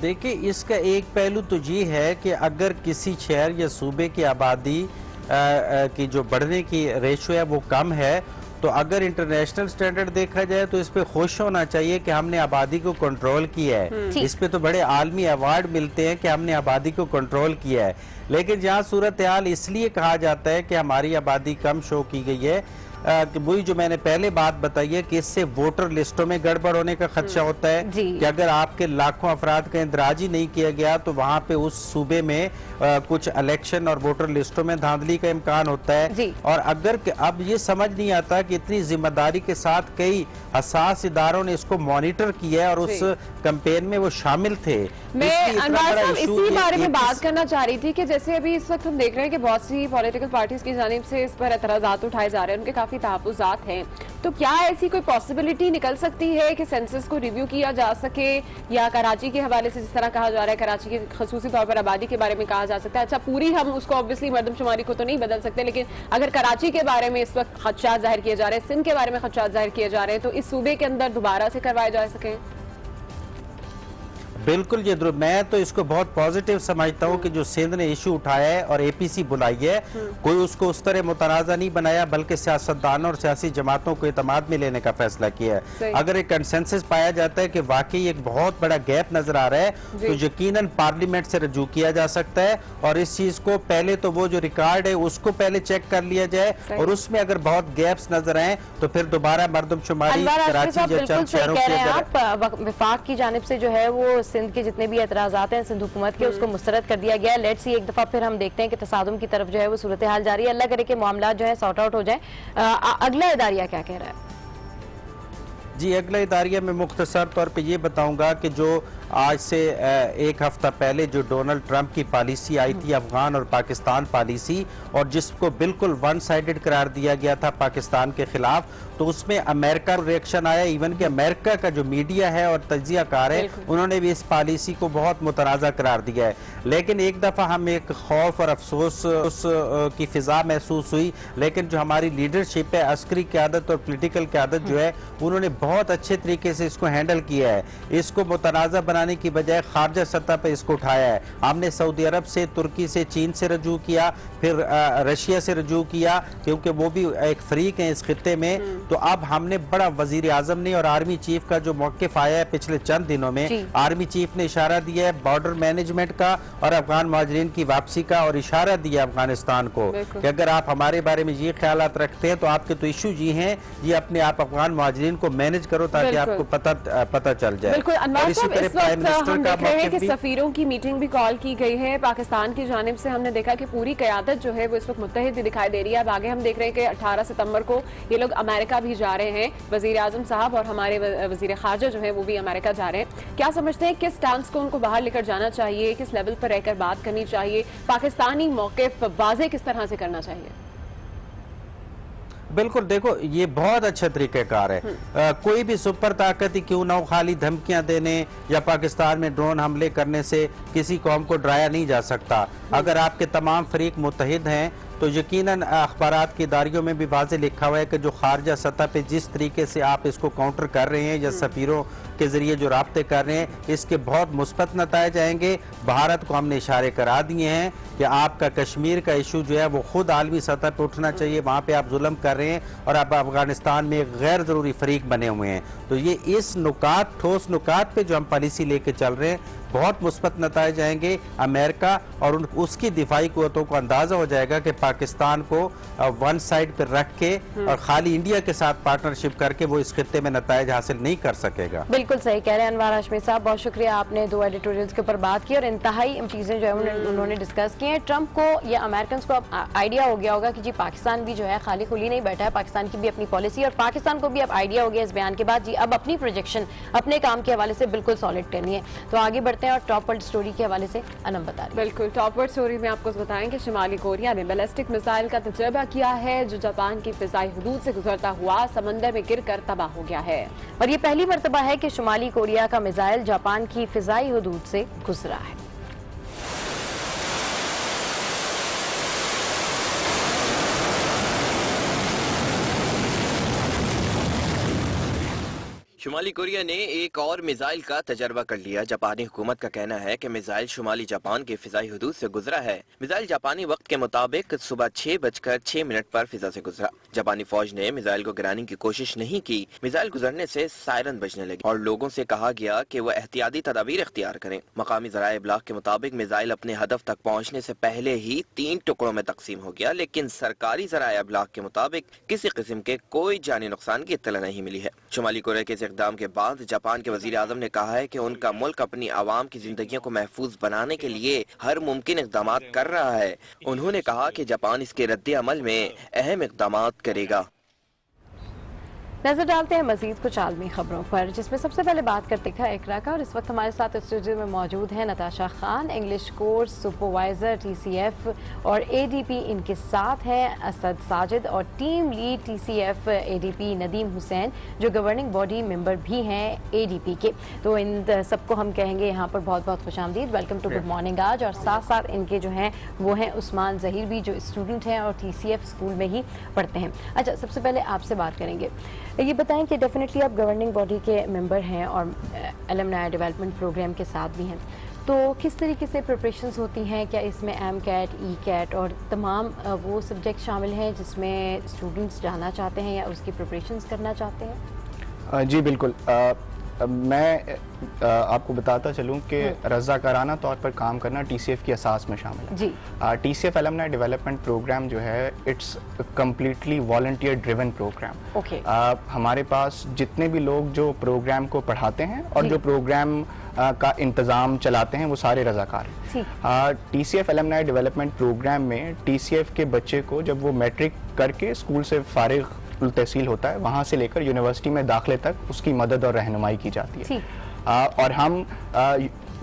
देखिए, इसका एक पहलू तो ये है कि अगर किसी शहर या सूबे की आबादी की जो बढ़ने की रेशो है वो कम है, तो अगर इंटरनेशनल स्टैंडर्ड देखा जाए तो इस पे खुश होना चाहिए कि हमने आबादी को कंट्रोल किया है। इस पे तो बड़े आलमी अवार्ड मिलते हैं कि हमने आबादी को कंट्रोल किया है। लेकिन जहाँ सूरत हाल इसलिए कहा जाता है कि हमारी आबादी कम शो की गई है, वही जो मैंने पहले बात बताई है कि इससे वोटर लिस्टों में गड़बड़ होने का खदशा होता है कि अगर आपके लाखों अफराद का इंदराज ही नहीं किया गया तो वहाँ पे उस सूबे में कुछ इलेक्शन और वोटर लिस्टों में धांधली का इम्कान होता है। और अगर अब ये समझ नहीं आता कि इतनी जिम्मेदारी के साथ कई हसास इदारों ने इसको मॉनिटर किया है और उस कैंपेन में वो शामिल थे। मैं अनवर साहब इसी बारे में बात करना चाह रही थी कि जैसे अभी इस वक्त हम देख रहे हैं कि बहुत सी पॉलिटिकल पार्टीज की जानिब से इस पर एतराजात उठाए जा रहे हैं, उनके काफी तहफ़्फ़ुज़ात हैं, तो क्या ऐसी कोई पॉसिबिलिटी निकल सकती है कि सेंसस को रिव्यू किया जा सके, या कराची के हवाले से जिस तरह कहा जा रहा है कराची की खसूसी तौर पर आबादी के बारे में कहा जा सकता है। अच्छा, पूरी हम उसको ऑब्वियसली मर्दमशुमारी को तो नहीं बदल सकते, लेकिन अगर कराची के बारे में इस वक्त खदशात जाहिर किए जा रहे हैं, सिंध के बारे में खदशात जाहिर किए जा रहे हैं, तो इस सूबे के अंदर दोबारा से करवाए जा सके? बिल्कुल, ये मैं तो इसको बहुत पॉजिटिव समझता हूँ कि जो सिंध ने इशू उठाया है और APC बुलाई है, कोई उसको उस तरह मुतनाज़ा नहीं बनाया बल्कि सियासतदानों और सियासी जमातों को इत्मीनान में लेने का फैसला किया है। अगर एक कंसेंसस पाया जाता है कि वाकई एक बहुत बड़ा गैप नजर आ रहा है तो यकीनन पार्लियामेंट से रजू किया जा सकता है, और इस चीज को पहले तो वो जो रिकॉर्ड है उसको पहले चेक कर लिया जाए, और उसमें अगर बहुत गैप्स नजर आए तो फिर दोबारा मरदमशुमारी कराची या चंद शहरों की वफाक की जानिब से जो है वो सिंध के जितने भी एतराजात हैं सिंध हुकूमत के उसको मुस्तरद कर दिया गया है। लेट्स सी एक दफा फिर हम देखते हैं कि तसादुम की तरफ जो है वो सूरत हाल जारी है। अल्लाह करे कि मामला जो है सॉर्ट आउट हो जाए। अगला इदारिया क्या कह रहा है? जी, अगला इदारिया में मुख्तसर तौर पे ये बताऊंगा कि जो आज से एक हफ्ता पहले जो डोनाल्ड ट्रंप की पॉलिसी आई थी, अफगान और पाकिस्तान पॉलिसी, और जिसको बिल्कुल वन साइडेड करार दिया गया था पाकिस्तान के खिलाफ, तो उसमें अमेरिका का रिएक्शन आया। इवन कि अमेरिका का जो मीडिया है और तज्जियाकार है उन्होंने भी इस पॉलिसी को बहुत मुतनाज़ा करार दिया है। लेकिन एक दफ़ा हमें एक खौफ और अफसोस की फिजा महसूस हुई, लेकिन जो हमारी लीडरशिप है, अस्करी क़यादत और पोलिटिकल क़यादत जो है, उन्होंने बहुत अच्छे तरीके से इसको हैंडल किया है। इसको मुतनाज़ा बनाने की बजाय खारजा सतह पर इसको उठाया है। हमने सऊदी अरब से, तुर्की से, चीन से रजू किया, फिर रशिया से रजू किया, क्योंकि वो भी एक फरीक है इस खित्ते में। तो अब हमने बड़ा वजीर आजम ने और आर्मी चीफ का जो मौक़िफ़ आया है पिछले चंद दिनों में, आर्मी चीफ ने इशारा दिया है बॉर्डर मैनेजमेंट का और अफगान मुहाजिरीन की वापसी का, और इशारा दिया अफगानिस्तान को कि अगर आप हमारे बारे में ये ख्यालात रखते हैं तो आपके तो इशू ये हैं, ये अपने आप अफगान मुहाजिरीन को मैनेज करो ताकि आपको पता चल जाए। बिल्कुल अनवर साहब, इस वक्त हम देख रहे हैं कि सफीरों की मीटिंग भी कॉल की गई है पाकिस्तान की जानिब से। हमने देखा कि पूरी क़यादत जो है वो इस वक्त मुत्तहिद ही दिखाई दे रही है। अब आगे हम देख रहे हैं कि 18 सितंबर को ये लोग अमेरिका भी जा रहे हैं, वजीर आजम साहब और हमारे वजीर खारजा जो है वो भी अमेरिका जा रहे हैं। क्या समझते हैं किस स्टांस को उनको बाहर लेकर जाना चाहिए, किस लेवल पर रहकर बात करनी चाहिए, पाकिस्तानी मौक़िफ़ वाज़ेह किस तरह से करना चाहिए? बिल्कुल, देखो ये बहुत अच्छा तरीक़ाकार है। कोई भी सुपर ताकत ही क्यों ना हो, खाली धमकियां देने या पाकिस्तान में ड्रोन हमले करने से किसी कौम को डराया नहीं जा सकता। अगर आपके तमाम फरीक मुत्तहिद हैं तो यकीनन अखबारात की इदारियों में भी वाज़े लिखा हुआ है कि जो खारजा सतह पे जिस तरीके से आप इसको काउंटर कर रहे हैं या सफ़ीरों के जरिए जो राब्ते कर रहे हैं, इसके बहुत मुस्बत नताइज आएंगे। भारत को हमने इशारे करा दिए हैं कि आपका कश्मीर का इशू जो है वो खुद आलमी सतह पर उठना चाहिए। वहाँ पे आप जुल्म कर रहे हैं और आप अफगानिस्तान में एक गैर ज़रूरी फरीक बने हुए हैं। तो ये इस नुकात, ठोस नुकात पे जो हम पॉलिसी लेके चल रहे हैं, बहुत मुस्बत नताइज जाएंगे। अमेरिका और उसकी दिफाई कुव्वतों को अंदाजा हो जाएगा कि पाकिस्तान को वन साइड पर रख के और खाली इंडिया के साथ पार्टनरशिप करके वो इस खित्ते में नताइज हासिल नहीं कर सकेगा। बिल्कुल सही कह रहे हैं अनवर हाशमी साहब, बहुत शुक्रिया, आपने 2 एडिटोरियल्स के ऊपर बात की और इंतहाई चीजें जो है उन्होंने डिस्कस की हैं। ट्रंप को या अमेरिकन को अब आइडिया हो गया होगा कि जी पाकिस्तान भी जो है खाली खुली नहीं बैठा है, पाकिस्तान की भी अपनी पॉलिसी, और पाकिस्तान को भी अब आइडिया हो गया इस बयान के बाद जी अब अपनी प्रोजेक्शन अपने काम के हवाले से बिल्कुल सॉलिड करनी है। तो आगे बढ़ते हैं और टॉप वर्ल्ड स्टोरी के हवाले से अनम बता रही है। बिल्कुल, टॉप वर्ल्ड स्टोरी में आपको बताएं कि शुमाली कोरिया ने बैलिस्टिक मिसाइल का तजर्बा किया है जो जापान की फिजाई हुदूद से गुजरता हुआ समंदर में गिरकर तबाह हो गया है। और ये पहली मर्तबा है कि शुमाली कोरिया का मिसाइल जापान की फिजाई हुदूद से गुजरा है। शुमाली कोरिया ने एक और मिसाइल का तजर्बा कर लिया। जापानी हुकूमत का कहना है कि मिसाइल शुमाली जापान के फिजाई हुदूद से गुजरा है। मिसाइल जापानी वक्त के मुताबिक सुबह 6:06 पर फिजा से गुजरा। जापानी फौज ने मिसाइल को गिराने की कोशिश नहीं की। मिसाइल गुजरने से सायरन बजने लगी और लोगों से कहा गया कि वह एहतियाती तदाबीर इख्तियार करें। मकामी ज़राए इब्लाग के मुताबिक मिसाइल अपने हदफ तक पहुँचने से पहले ही 3 टुकड़ों में तकसीम हो गया, लेकिन सरकारी ज़राए इब्लाग के मुताबिक किसी किस्म के कोई जानी नुकसान की इत्तला नहीं मिली है। शुमाली कोरिया के इक़दाम के बाद जापान के वज़ीर आज़म ने कहा है कि उनका मुल्क अपनी आवाम की जिंदगियों को महफूज बनाने के लिए हर मुमकिन इक़दाम कर रहा है। उन्होंने कहा कि जापान इसके रद्द अमल में अहम इक़दाम करेगा। नजर डालते हैं मजीद कुछ आलमी खबरों पर, जिसमें सबसे पहले बात करते हैं इकरा का। और इस वक्त हमारे साथ स्टूडियो में मौजूद है Natasha Khan, English course supervisor TCF, और ADP इनके साथ हैं असद साजिद, और team lead TCF ADP Nadeem Hussain जो गवर्निंग बॉडी मेंबर भी हैं ADP के। तो इन सबको हम कहेंगे यहाँ पर बहुत बहुत खुशामदीद, वेलकम टू गुड मॉर्निंग आज। और साथ साथ इनके जो हैं वो हैं उस्मान जहीर भी, जो स्टूडेंट हैं और TCF स्कूल में ही पढ़ते हैं। अच्छा, सबसे पहले आपसे बात करेंगे, ये बताएं कि डेफिनेटली आप गवर्निंग बॉडी के मेंबर हैं और एलुमनाई डेवलपमेंट प्रोग्राम के साथ भी हैं, तो किस तरीके से प्रिपरेशंस होती हैं? क्या इसमें MCAT, ECAT और तमाम वो सब्जेक्ट शामिल हैं जिसमें स्टूडेंट्स जाना चाहते हैं या उसकी प्रिपरेशंस करना चाहते हैं? जी बिल्कुल, मैं आपको बताता चलूं कि रज़ाकाराना तौर पर काम करना TCF की असास में शामिल है जी। TCF एलुमनाई डेवलपमेंट प्रोग्राम जो है it's completely volunteer driven programme. हमारे पास जितने भी लोग जो प्रोग्राम को पढ़ाते हैं और जो प्रोग्राम का इंतज़ाम चलाते हैं वो सारे रज़ाकार हैं। TCF एलुमनाई डेवलपमेंट प्रोग्राम में TCF के बच्चे को जब वो मैट्रिक करके स्कूल से फारिग तहसील होता है, वहाँ से लेकर यूनिवर्सिटी में दाखिले तक उसकी मदद और रहनुमाई की जाती है। और हम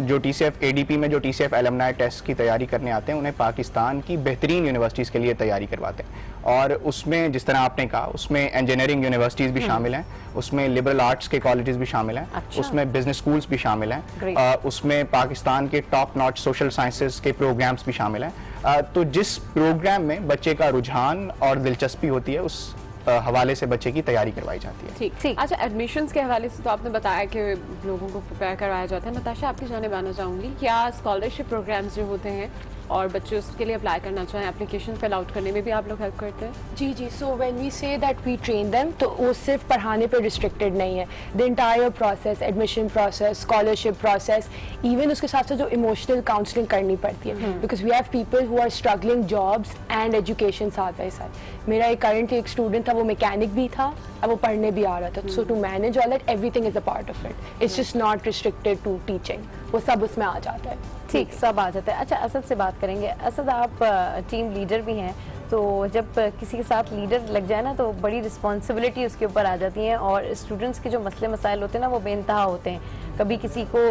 जो TCF ADP में जो TCF एलुमनाई टेस्ट की तैयारी करने आते हैं, उन्हें पाकिस्तान की बेहतरीन यूनिवर्सिटीज़ के लिए तैयारी करवाते हैं। और उसमें जिस तरह आपने कहा, उसमें इंजीनियरिंग यूनिवर्सिटीज़ भी शामिल हैं, उसमें लिबरल आर्ट्स के कॉलेजेस भी शामिल हैं, उसमें बिजनेस स्कूल्स भी शामिल हैं, उसमें पाकिस्तान के टॉप नॉच सोशल साइंसेस के प्रोग्राम्स भी शामिल हैं। तो जिस प्रोग्राम में बच्चे का रुझान और दिलचस्पी होती है, उस हवाले से बच्चे की तैयारी करवाई जाती है। ठीक। अच्छा, एडमिशन्स के हवाले से तो आपने बताया कि लोगों को प्रिपेयर करवाया जाता है। नताशा, आपकी जानिब आना चाहूँगी, क्या स्कॉलरशिप प्रोग्राम्स जो होते हैं और बच्चे उसके लिए अप्लाई करना चाहें, एप्लीकेशन फिल आउट करने में भी आप लोग हेल्प करते हैं? जी। So when we say that we train them, तो वो सिर्फ पढ़ाने पे रिस्ट्रिक्टेड नहीं है। The entire process, admission process, scholarship process, even उसके साथ साथ जो इमोशनल काउंसलिंग करनी पड़ती है, because we have people who are struggling jobs and education साथ बाय साथ। मेरा एक करंटली एक स्टूडेंट था, वो मैकेनिक भी था, अब वो पढ़ने भी आ रहा था। So to manage all that, everything is a part of it, it's just not restricted to teaching, वो सब उसमें आ जाता है। ठीक, सब आ जाता है। अच्छा, असद से बात करेंगे। असद, आप टीम लीडर भी हैं, तो जब किसी के साथ लीडर लग जाए ना तो बड़ी रिस्पॉन्सिबिलिटी उसके ऊपर आ जाती है, और स्टूडेंट्स के जो मसले मसाइल होते हैं ना वो बेइंतहा होते हैं। कभी किसी को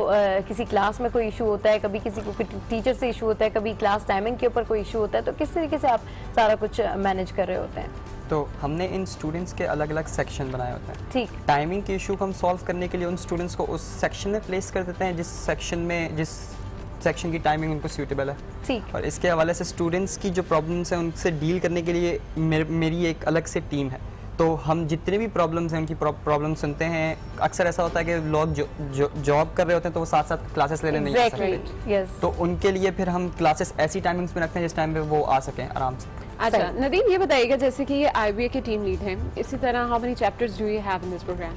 किसी क्लास में कोई इशू होता है, कभी किसी को टीचर से इशू होता है, कभी क्लास टाइमिंग के ऊपर कोई इशू होता है, तो किस तरीके से आप सारा कुछ मैनेज कर रहे होते हैं? तो हमने इन स्टूडेंट्स के अलग अलग सेक्शन बनाए होते हैं। ठीक। टाइमिंग के इशू को हम सॉल्व करने के लिए उन स्टूडेंट्स को उस सेक्शन में प्लेस कर देते हैं जिस सेक्शन की टाइमिंग उनको सूटेबल है। ठीक। और इसके हवाले से स्टूडेंट्स की जो प्रॉब्लम्स हैं उनसे डील करने के लिए मेरी एक अलग से टीम है तो हम जितने भी प्रॉब्लम्स हैं उनकी प्रॉब्लम सुनते हैं। अक्सर ऐसा होता है कि लोग जॉब कर रहे होते हैं तो वो साथ साथ क्लासेस लेने नहीं आ सकते, तो उनके लिए फिर हम क्लासेस ऐसी टाइमिंग्स में रखते हैं जिस टाइम पे वो आ सकें आराम से। अच्छा नदीम, ये बताइएगा जैसे कि ये IBA के टीम लीड हैं, इसी तरह how many chapters do you have in this programme?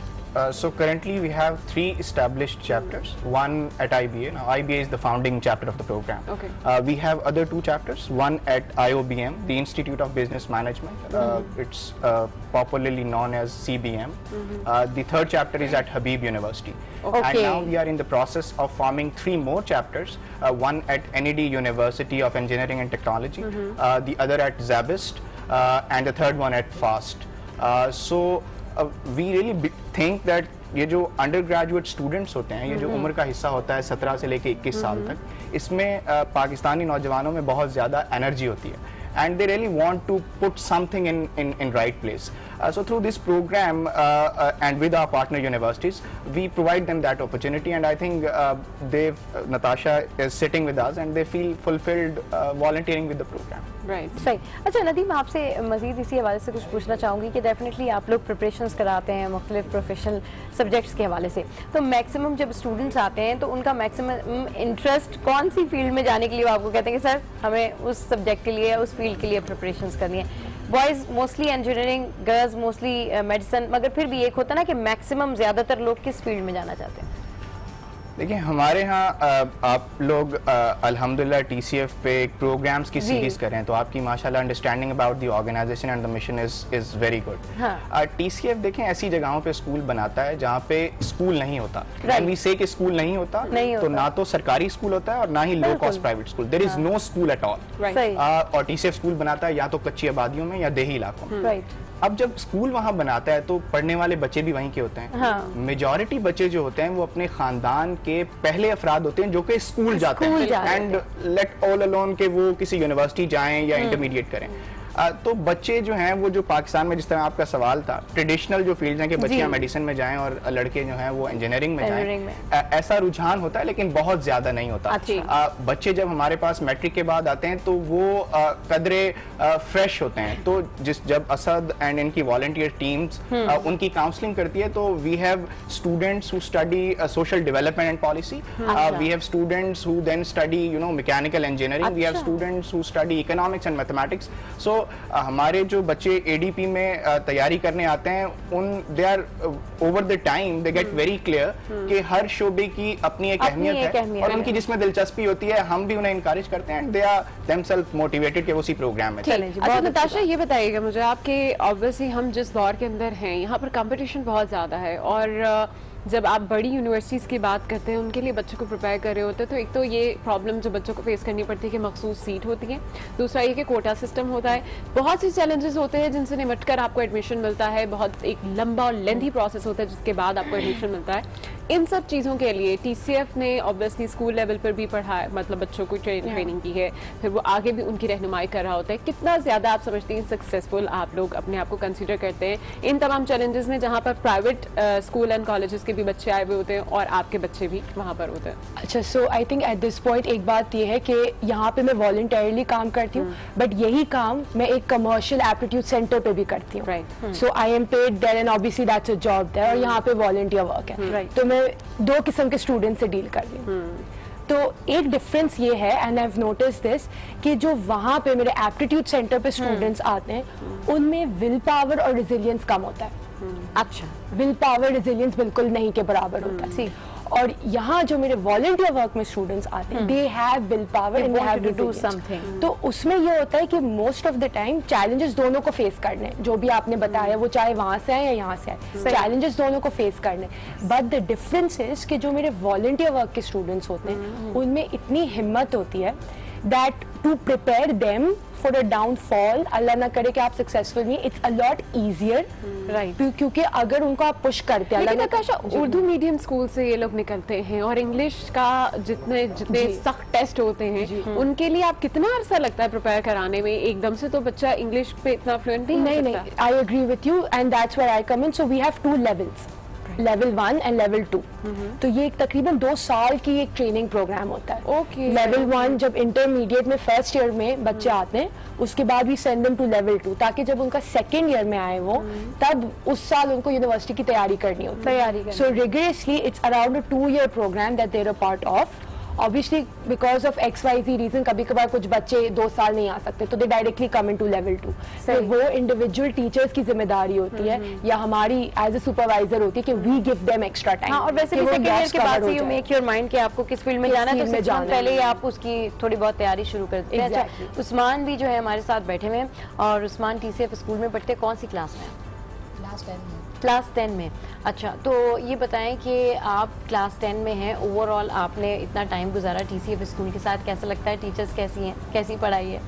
So currently we have 3 established chapters, one at IBA. Now IBA is the founding chapter of the program. Okay. We have other 2 chapters, one at IOBM, the Institute of Business Management. It's popularly known as CBM. The 3rd chapter is at Habib University. Okay. And now we are in the process of forming 3 more chapters, one at NED University of Engineering and Technology, the other at Zabist, and the 3rd one at FAST. We really think that ये जो under graduate students होते हैं, ये जो उम्र का हिस्सा होता है 17 से लेके 21 साल तक, इसमें पाकिस्तानी नौजवानों में बहुत ज़्यादा एनर्जी होती है and they really want to put something in right place. So through this program and with our partner universities, we provide them that opportunity, and I think Natasha is sitting with us and they feel fulfilled volunteering with the program. Right सही। अच्छा नदीम, आपसे मज़ीद इसी हवाले से कुछ पूछना चाहूँगी कि डेफिनेटली आप लोग प्रिपरेशंस कराते हैं मुख्तलिफ प्रोफेशनल सब्जेक्ट्स के हवाले से, तो मैक्सिमम जब स्टूडेंट्स आते हैं तो उनका मैक्सिमम इंटरेस्ट कौन सी फील्ड में जाने के लिए आपको कहते हैं कि सर हमें उस सब्जेक्ट के लिए उस फील्ड के लिए प्रिपरेशंस करनी है? Boys mostly engineering, girls mostly medicine, मगर फिर भी एक होता है ना कि मैक्सिमम ज़्यादातर लोग किस फील्ड में जाना चाहते हैं? देखिए हमारे यहाँ आप लोग अल्हम्दुलिल्लाह TCF पे एक प्रोग्राम्स की सीरीज कर रहे हैं, तो आपकी माशाल्लाह understanding about the organisation and the mission is very good. TCF देखें ऐसी जगहों पे स्कूल बनाता है जहाँ पे स्कूल नहीं होता। When we say कि स्कूल नहीं होता, तो ना तो सरकारी स्कूल होता है और ना ही low cost private school, there is no school at all. और TCF स्कूल बनाता है या तो कच्ची आबादियों में या देही इलाकों में। अब जब स्कूल वहाँ बनाता है तो पढ़ने वाले बच्चे भी वहीं के होते हैं। मेजॉरिटी बच्चे जो होते हैं वो अपने खानदान के पहले अफराद होते हैं जो कि स्कूल जाते हैं, एंड लेट ऑल अलोन के वो किसी यूनिवर्सिटी जाएं या इंटरमीडिएट करें। तो बच्चे जो हैं वो जो पाकिस्तान में, जिस तरह आपका सवाल था, ट्रेडिशनल जो फील्ड हैं कि बच्चियां मेडिसिन में जाएं और लड़के जो हैं वो इंजीनियरिंग में जाएं, ऐसा रुझान होता है लेकिन बहुत ज्यादा नहीं होता। बच्चे जब हमारे पास मैट्रिक के बाद आते हैं तो वो कदरे फ्रेश होते हैं, तो जब असद एंड इनकी वॉलंटियर टीम्स उनकी काउंसलिंग करती है, तो we have students who study social development and policy, we have students who then study mechanical engineering, we have students who study economics and mathematics. So हमारे जो बच्चे ADP में तैयारी करने आते हैं, they are over the time they get very clear कि हर शोबे की अपनी एक अहमियत है और उनकी जिसमें दिलचस्पी होती है हम भी उन्हें इनकरेज करते हैं, दे आर देमसेल्फ मोटिवेटेड कि वो उसी प्रोग्राम में। अच्छा नताशा, ये बताइएगा मुझे, आपके ऑब्वियसली हम जिस दौर के अंदर हैं यहाँ पर कंपटीशन बहुत ज़्यादा है, और जब आप बड़ी यूनिवर्सिटीज़ की बात करते हैं उनके लिए बच्चों को प्रिपेयर कर रहे होते हैं, तो एक तो ये प्रॉब्लम जो बच्चों को फेस करनी पड़ती है कि मखसूस सीट होती है, दूसरा ये कि कोटा सिस्टम होता है, बहुत से चैलेंजेस होते हैं जिनसे निपट कर आपको एडमिशन मिलता है, बहुत एक लंबा और लेंथी प्रोसेस होता है जिसके बाद आपको एडमिशन मिलता है। इन सब चीज़ों के लिए TCF ने ऑब्वियसली स्कूल लेवल पर भी पढ़ाया, मतलब बच्चों को ट्रेनिंग की है, फिर वो आगे भी उनकी रहनुमाई कर रहा होता है। कितना ज़्यादा आप समझते हैं सक्सेसफुल आप लोग अपने आप को कंसिडर करते हैं इन तमाम चैलेंजेस में, जहाँ पर प्राइवेट स्कूल एंड कॉलेजेस के भी बच्चे आए हुए होते हैं और आपके बच्चे भी वहाँ पर होते हैं? अच्छा, so I think at this point एक बात ये है कि यहाँ पे मैं वॉलंटरली काम करती हूँ, बट यही काम मैं एक कमर्शियल एप्टीट्यूड सेंटर पे भी करती हूँ। Right, so I am paid there and obviously that's a job there, और यहाँ पे वॉलंटियर वर्क है, तो मैं 2 किस्म के स्टूडेंट से डील कर रही हूँ। तो एक डिफरेंस ये है, and I have notice this, कि जो वहाँ पे मेरे एप्टीट्यूड सेंटर पे स्टूडेंट्स आते हैं उनमें विल पावर और रेजिलियंस कम होता है। अच्छा, विल पावर रेजिलियंस बिल्कुल नहीं के बराबर होता है। और यहाँ जो मेरे वॉलंटियर वर्क में स्टूडेंट्स आते हैं, they have will power and they have to do something. तो उसमें ये होता है कि most of the time challenges दोनों को फेस करने, जो भी आपने बताया वो चाहे वहाँ से आए या यहाँ से आए, चैलेंजेस दोनों को फेस करने। बट द डिफरेंस इज कि जो मेरे वॉलंटियर वर्क के स्टूडेंट्स होते हैं उनमें इतनी हिम्मत होती है that to prepare them for a downfall, अल्लाह ना करे कि आप सक्सेसफुल नहीं, it's a lot easier, right? क्योंकि अगर उनको आप पुश करते हैं, लेकिन नताशा उर्दू मीडियम स्कूल से ये लोग निकलते हैं और इंग्लिश का जितने सख्त टेस्ट होते हैं उनके लिए आप कितना अरसा लगता है प्रिपेयर कराने में? एकदम से तो बच्चा इंग्लिश पे इतना फ्लुएंट नहीं हो सकता। नहीं, I agree with you and that's where I come in. So we have 2 levels. Level 1 and level 2। तो ये तकरीबन 2 साल की एक ट्रेनिंग प्रोग्राम होता है। लेवल 1 जब इंटरमीडिएट में फर्स्ट ईयर में बच्चे आते हैं, उसके बाद भी सेंड देम टू लेवल 2, ताकि जब उनका सेकेंड ईयर में आए वो, तब उस साल उनको यूनिवर्सिटी की तैयारी करनी होती है। So rigorously it's around a 2-year programme that they are a part of. Obviously because of XYZ reason कभी कभार कुछ बच्चे 2 साल नहीं आ सकते, तो दे डायरेक्टली कम इनटू लेवल 2। तो वो इंडिविजुअल टीचर्स की जिम्मेदारी होती है या हमारी एज ए सुपरवाइजर होती है कि we give them extra time. और वैसे भी सेकंड ईयर के बाद से यू मेक योर माइंड कि आपको किस फील्ड में जाना है, तो 6 मंथ पहले ही आप उसकी थोड़ी बहुत तैयारी शुरू कर देते हैं। अच्छा, उस्मान भी जो है हमारे साथ बैठे हुए हैं, और उस्मान TCF स्कूल में पढ़ते, कौन सी क्लास में? क्लास 10 में। अच्छा, तो ये बताएं कि आप क्लास 10 में हैं, ओवरऑल आपने इतना टाइम गुजारा TCF स्कूल के साथ, कैसा लगता है? टीचर्स कैसी हैं, कैसी पढ़ाई है?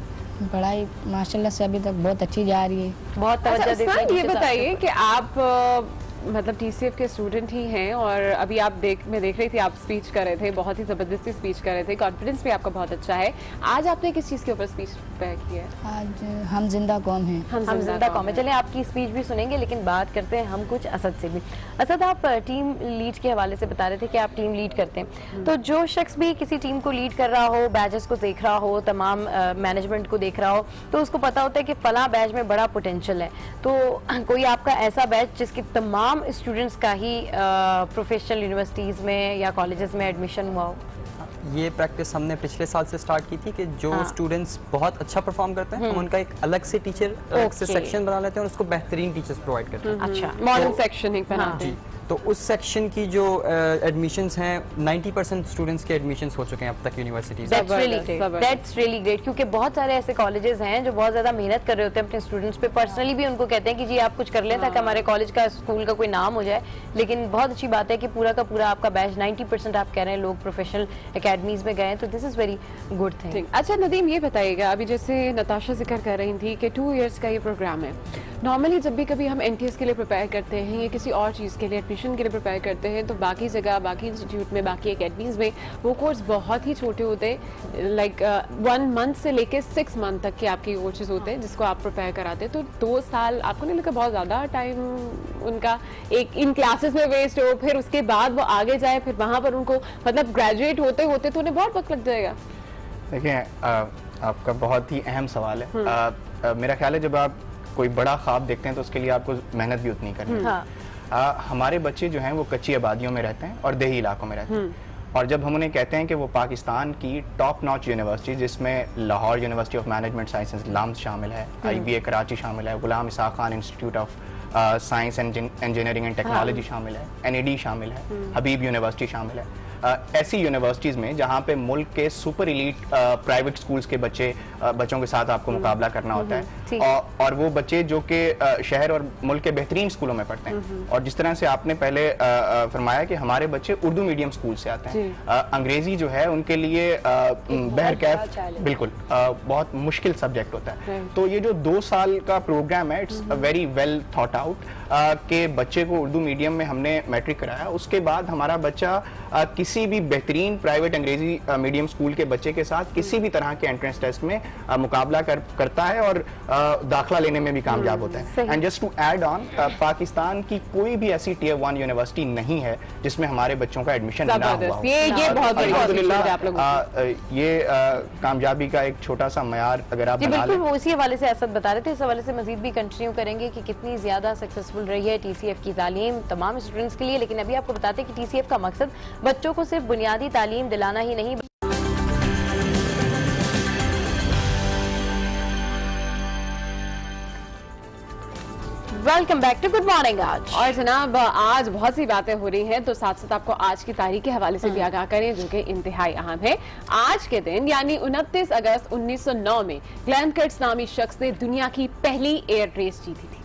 पढ़ाई माशाल्लाह से अभी तक बहुत अच्छी जा रही है, बहुत तवज्जो देते हैं। ये बताइए कि आप मतलब TCF के स्टूडेंट ही हैं, और अभी आप मैं देख रही थी आप स्पीच कर रहे थे, बहुत ही ज़बरदस्ती स्पीच कर रहे थे, कॉन्फिडेंस भी आपका बहुत अच्छा है। आज आपने किस चीज़ के ऊपर स्पीच प्रिपेयर की है? आज हम जिंदा कौम हैं। हम जिंदा कौम है। चलिए आपकी स्पीच भी सुनेंगे, लेकिन बात करते हैं हम कुछ असद से भी। असद, आप टीम लीड के हवाले से बता रहे थे कि आप टीम लीड करते हैं, तो जो शख्स भी किसी टीम को लीड कर रहा हो, बैचेस को देख रहा हो, तमाम मैनेजमेंट को देख रहा हो, तो उसको पता होता है कि फला बैच में बड़ा पोटेंशियल है। तो कोई आपका ऐसा बैच जिसके तमाम स्टूडेंट्स का ही प्रोफेशनल यूनिवर्सिटीज़ में या कॉलेजेस में एडमिशन हुआ हो? ये प्रैक्टिस हमने पिछले साल से स्टार्ट की थी कि जो स्टूडेंट्स बहुत अच्छा परफॉर्म करते हैं, हम उनका एक अलग से टीचर अलग से सेक्शन बना लेते हैं और उसको बेहतरीन टीचर्स प्रोवाइड करते हैं। अच्छा, मॉडर्न सेक्शन ही बनाते हैं। तो उस सेक्शन की जो एडमिशंस हैं, 90% स्टूडेंट्स के एडमिशंस हो चुके हैं अब तक यूनिवर्सिटीज। दैट्स रियली ग्रेट, क्योंकि बहुत सारे ऐसे कॉलेजेस हैं जो बहुत ज़्यादा मेहनत कर रहे होते हैं अपने स्टूडेंट्स पे, पर्सनली भी उनको कहते हैं कि जी आप कुछ कर लें ताकि हमारे कॉलेज का, स्कूल का कोई नाम हो जाए। लेकिन बहुत अच्छी बात है कि पूरा का पूरा आपका बैच 90% आप कह रहे हैं लोग प्रोफेशनल एकेडमीज में गए, तो this is very good thing. अच्छा नदीम, ये बताइएगा, अभी जैसे नताशा जिक्र कर रही थी कि 2 years का ये प्रोग्राम है, नॉर्मली जब भी कभी हम NTS के लिए प्रिपेयर करते हैं या किसी और चीज़ के लिए एडमिशन के लिए प्रिपेयर करते हैं, तो बाकी जगह, बाकी इंस्टीट्यूट में, बाकी एकेडमीज में वो कोर्स बहुत ही छोटे होते हैं, लाइक 1 month से लेके 6 month तक के आपके कोर्सेज होते हैं जिसको आप प्रिपेयर कराते हैं। तो 2 साल आपको नहीं लगा बहुत ज़्यादा टाइम उनका एक इन क्लासेस में वेस्ट हो, फिर उसके बाद वो आगे जाए, फिर वहाँ पर उनको मतलब ग्रेजुएट होते होते तो उन्हें बहुत वक्त लग जाएगा? देखिए, आपका बहुत ही अहम सवाल है। मेरा ख्याल है जब आप कोई बड़ा ख्वाब देखते हैं तो उसके लिए आपको मेहनत भी उतनी करनी है। हमारे बच्चे जो हैं वो कच्ची आबादियों में रहते हैं और देही इलाकों में रहते हैं, और जब हम उन्हें कहते हैं कि वो पाकिस्तान की टॉप नॉच यूनिवर्सिटी, जिसमें Lahore university of management sciences LUMS शामिल है, IBA कराची शामिल है, Ghulam Ishaq Khan institute of science and engineering and technology शामिल है, NAD शामिल है, हबीब यूनिवर्सिटी शामिल है, ऐसी यूनिवर्सिटीज़ में जहाँ पे मुल्क के सुपर इलीट प्राइवेट स्कूल्स के बच्चों के साथ आपको मुकाबला करना होता है, और वो बच्चे जो कि शहर और मुल्क के बेहतरीन स्कूलों में पढ़ते हैं। और जिस तरह से आपने पहले फरमाया कि हमारे बच्चे उर्दू मीडियम स्कूल से आते हैं, अंग्रेज़ी जो है उनके लिए बहरकैफ बिल्कुल बहुत मुश्किल सब्जेक्ट होता है। तो ये जो 2 साल का प्रोग्राम है, it's very well thought out, के बच्चे को उर्दू मीडियम में हमने मैट्रिक कराया, उसके बाद हमारा बच्चा किसी भी बेहतरीन प्राइवेट अंग्रेजी मीडियम स्कूल के बच्चे के साथ किसी भी तरह के एंट्रेंस टेस्ट में मुकाबला करता है और दाखिला लेने में भी कामयाब होता है। And just to add on, Pakistan की कोई भी ऐसी Tier 1 यूनिवर्सिटी नहीं है जिसमें हमारे बच्चों का एडमिशन ना हुआ हो। ये कामयाबी का एक छोटा सा मयार अगर आप बना लें। वो इसी हवाले से असद बता रहे थे, इस हवाले से मजीद भी कंटिन्यू करेंगे कि कितनी ज्यादा सक्सेसफुल रही है TCF की तालीम तमाम स्टूडेंट्स के लिए। लेकिन अभी आपको बताते हैं कि TCF का मकसद बच्चों को सिर्फ बुनियादी तालीम दिलाना ही नहीं, welcome back to good morning. आज और जनाब, आज बहुत सी बातें हो रही हैं, तो साथ साथ आपको आज की तारीख के हवाले से भी आगाह करें जो कि इंतहाई अहम है। आज के दिन यानी 29 अगस्त 1909 में ग्लेन कर्ट्ज नामी शख्स ने दुनिया की पहली एयर रेस जीती थी।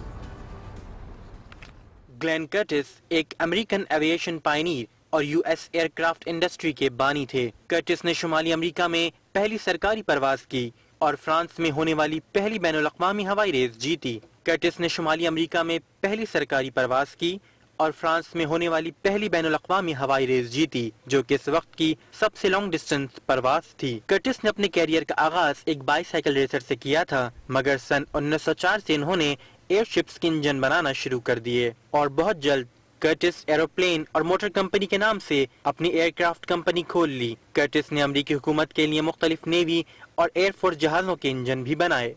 ग्लेन कर्टिस एक अमेरिकन एविएशन पायनियर और US एयरक्राफ्ट इंडस्ट्री के बानी थे। कर्टिस ने शुमाली अमेरिका में पहली सरकारी परवाज की और फ्रांस में होने वाली पहली बैनुल-अक़वामी हवाई रेस जीती। कर्टिस ने शुमाली अमेरिका में पहली सरकारी परवाज की और फ्रांस में होने वाली पहली बैनुल-अक़वामी हवाई रेस जीती, जो कि इस वक्त की सबसे लॉन्ग डिस्टेंस परवाज थी। कर्टिस ने अपने कैरियर का आगाज एक बाईसाइकिल रेसर से किया था, मगर सन 1904 से इन्होंने एयरशिप्स के इंजन बनाना शुरू कर दिए और बहुत जल्द कर्टिस एरोप्लेन और मोटर कंपनी के नाम से अपनी एयरक्राफ्ट कंपनी खोल ली। कर्टिस ने अमरीकी हुकूमत के लिए मुख्तलिफ नेवी और एयरफोर्स जहाज़ों के इंजन भी बनाए।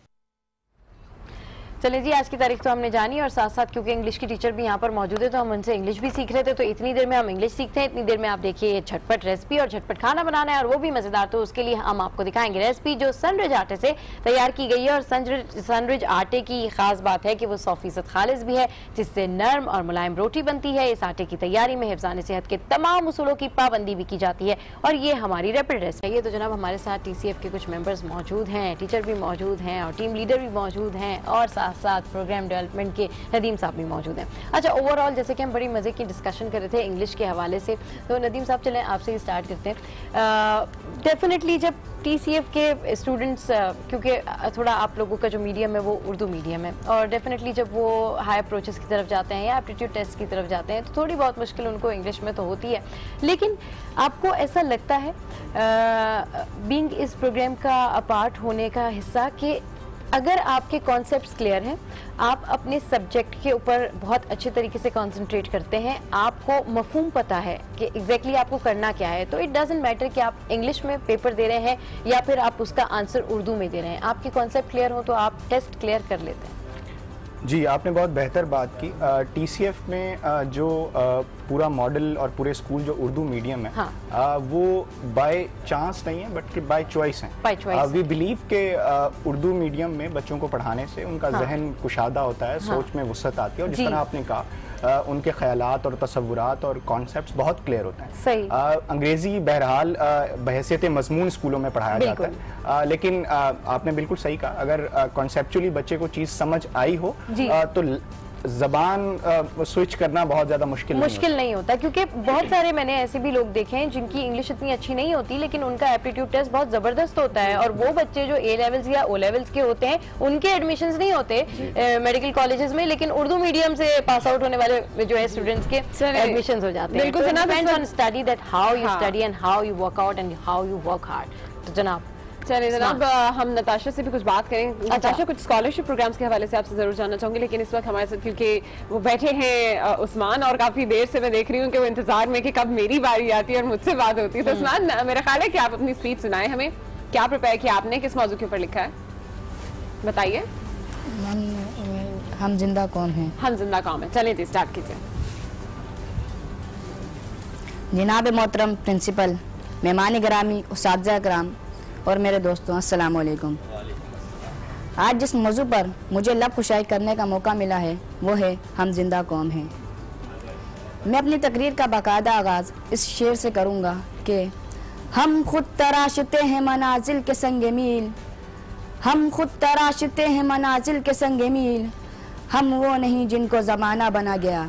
चलिए जी, आज की तारीख तो हमने जानी और साथ साथ क्योंकि इंग्लिश की टीचर भी यहाँ पर मौजूद है तो हम उनसे इंग्लिश भी सीख रहे थे। तो इतनी देर में हम इंग्लिश सीखते हैं, इतनी देर में आप देखिए ये झटपट रेसिपी और झटपट खाना बनाना है और वो भी मज़ेदार। तो उसके लिए हम आपको दिखाएंगे रेसिपी जो सनरिज आटे से तैयार की गई है। और सनरिज आटे की खास बात है कि वो 100% खालिज भी है, जिससे नर्म और मुलायम रोटी बनती है। इस आटे की तैयारी में हिफ्ज़ान सेहत के तमाम उसूलों की पाबंदी भी की जाती है और ये हमारी रैपिड रेसिपी है। तो जनाब हमारे साथ TCF के कुछ मेंबर्स मौजूद हैं, टीचर भी मौजूद हैं और टीम लीडर भी मौजूद हैं और साथ साथ प्रोग्राम डेवलपमेंट के नदीम साहब भी मौजूद हैं। अच्छा, ओवरऑल जैसे कि हम बड़ी मज़े की डिस्कशन कर रहे थे इंग्लिश के हवाले से, तो नदीम साहब चलें आपसे ही स्टार्ट करते हैं। डेफिनेटली जब TCF के स्टूडेंट्स, क्योंकि थोड़ा आप लोगों का जो मीडियम है वो उर्दू मीडियम है, और डेफिनेटली जब वो हाई अप्रोचेस की तरफ जाते हैं या एप्टीट्यूड टेस्ट की तरफ जाते हैं तो थोड़ी बहुत मुश्किल उनको इंग्लिश में तो होती है। लेकिन आपको ऐसा लगता है बीइंग इस प्रोग्राम का अपार्ट होने का हिस्सा कि अगर आपके कॉन्सेप्ट्स क्लियर हैं, आप अपने सब्जेक्ट के ऊपर बहुत अच्छे तरीके से कंसंट्रेट करते हैं, आपको मफहूम पता है कि एग्जैक्टली आपको करना क्या है, तो इट डजंट मैटर कि आप इंग्लिश में पेपर दे रहे हैं या फिर आप उसका आंसर उर्दू में दे रहे हैं। आपके कॉन्सेप्ट क्लियर हो तो आप टेस्ट क्लियर कर लेते हैं। जी, आपने बहुत बेहतर बात की। TCF में जो पूरा मॉडल और पूरे स्कूल जो उर्दू मीडियम है, हाँ। वो बाय चांस नहीं है बल्कि बाय चॉइस है। वी बिलीव के उर्दू मीडियम में बच्चों को पढ़ाने से उनका जहन कुशादा होता है, हाँ। सोच में वुसअत आती है और जिस तरह आपने कहा उनके ख्यालात और तसव्वुरात और कॉन्सेप्ट्स बहुत क्लियर होते हैं। सही। अंग्रेजी बहरहाल बहैसियत मजमून स्कूलों में पढ़ाया जाता है, लेकिन आपने बिल्कुल सही कहा, अगर कॉन्सेप्चुअली बच्चे को चीज़ समझ आई हो तो ज़बान स्विच करना बहुत ज़्यादा मुश्किल नहीं होता, क्योंकि बहुत सारे मैंने ऐसे भी लोग देखे हैं जिनकी इंग्लिश इतनी अच्छी नहीं होती लेकिन उनका एप्टीट्यूड टेस्ट बहुत ज़बरदस्त होता है, और वो बच्चे जो A लेवल्स या O लेवल्स के होते हैं उनके एडमिशन्स नहीं होते मेडिकल कॉलेजेस में, लेकिन उर्दू मीडियम से पास आउट होने वाले जो है स्टूडेंट्स के एडमिशन्स हो जाते हैं। बिल्कुल जनाब, depends on study that how you study and how you work out and how you work hard. तो जनाब चलिए जनाब, हम नताशा से भी कुछ बात करें। नताशा, कुछ स्कॉलरशिप प्रोग्राम्स के हवाले से आपसे जरूर जानना चाहूंगी, लेकिन इस वक्त हमारे साथ क्योंकि वो बैठे हैं उस्मान, और काफी देर से मैं देख रही हूँ कि वो इंतजार में कि कब मेरी बारी आती है और मुझसे बात होती है। तो उस्मान, मेरा ख्याल है कि आप अपनी स्पीच सुनाए हमें, क्या प्रिपेयर किया आपने, किस मौजू के ऊपर लिखा है, बताइए। हम जिंदा कौम हैं। हम जिंदा कौम है, चलिए जी स्टार्ट कीजिए। जनाब मोहतरम प्रिंसिपल, मेहमान गिरामी, उस्ताद कराम और मेरे दोस्तों, अस्सलाम वालेकुम। आज जिस मौजू पर मुझे लब खुशाई करने का मौका मिला है वो है हम जिंदा कौम हैं। मैं अपनी तकरीर का बाकायदा आगाज़ इस शेर से करूँगा कि हम खुद तराशते हैं मनाजिल के संगे मील, हम खुद तराशते हैं मनाजिल के संगे मील, हम वो नहीं जिनको ज़माना बना गया।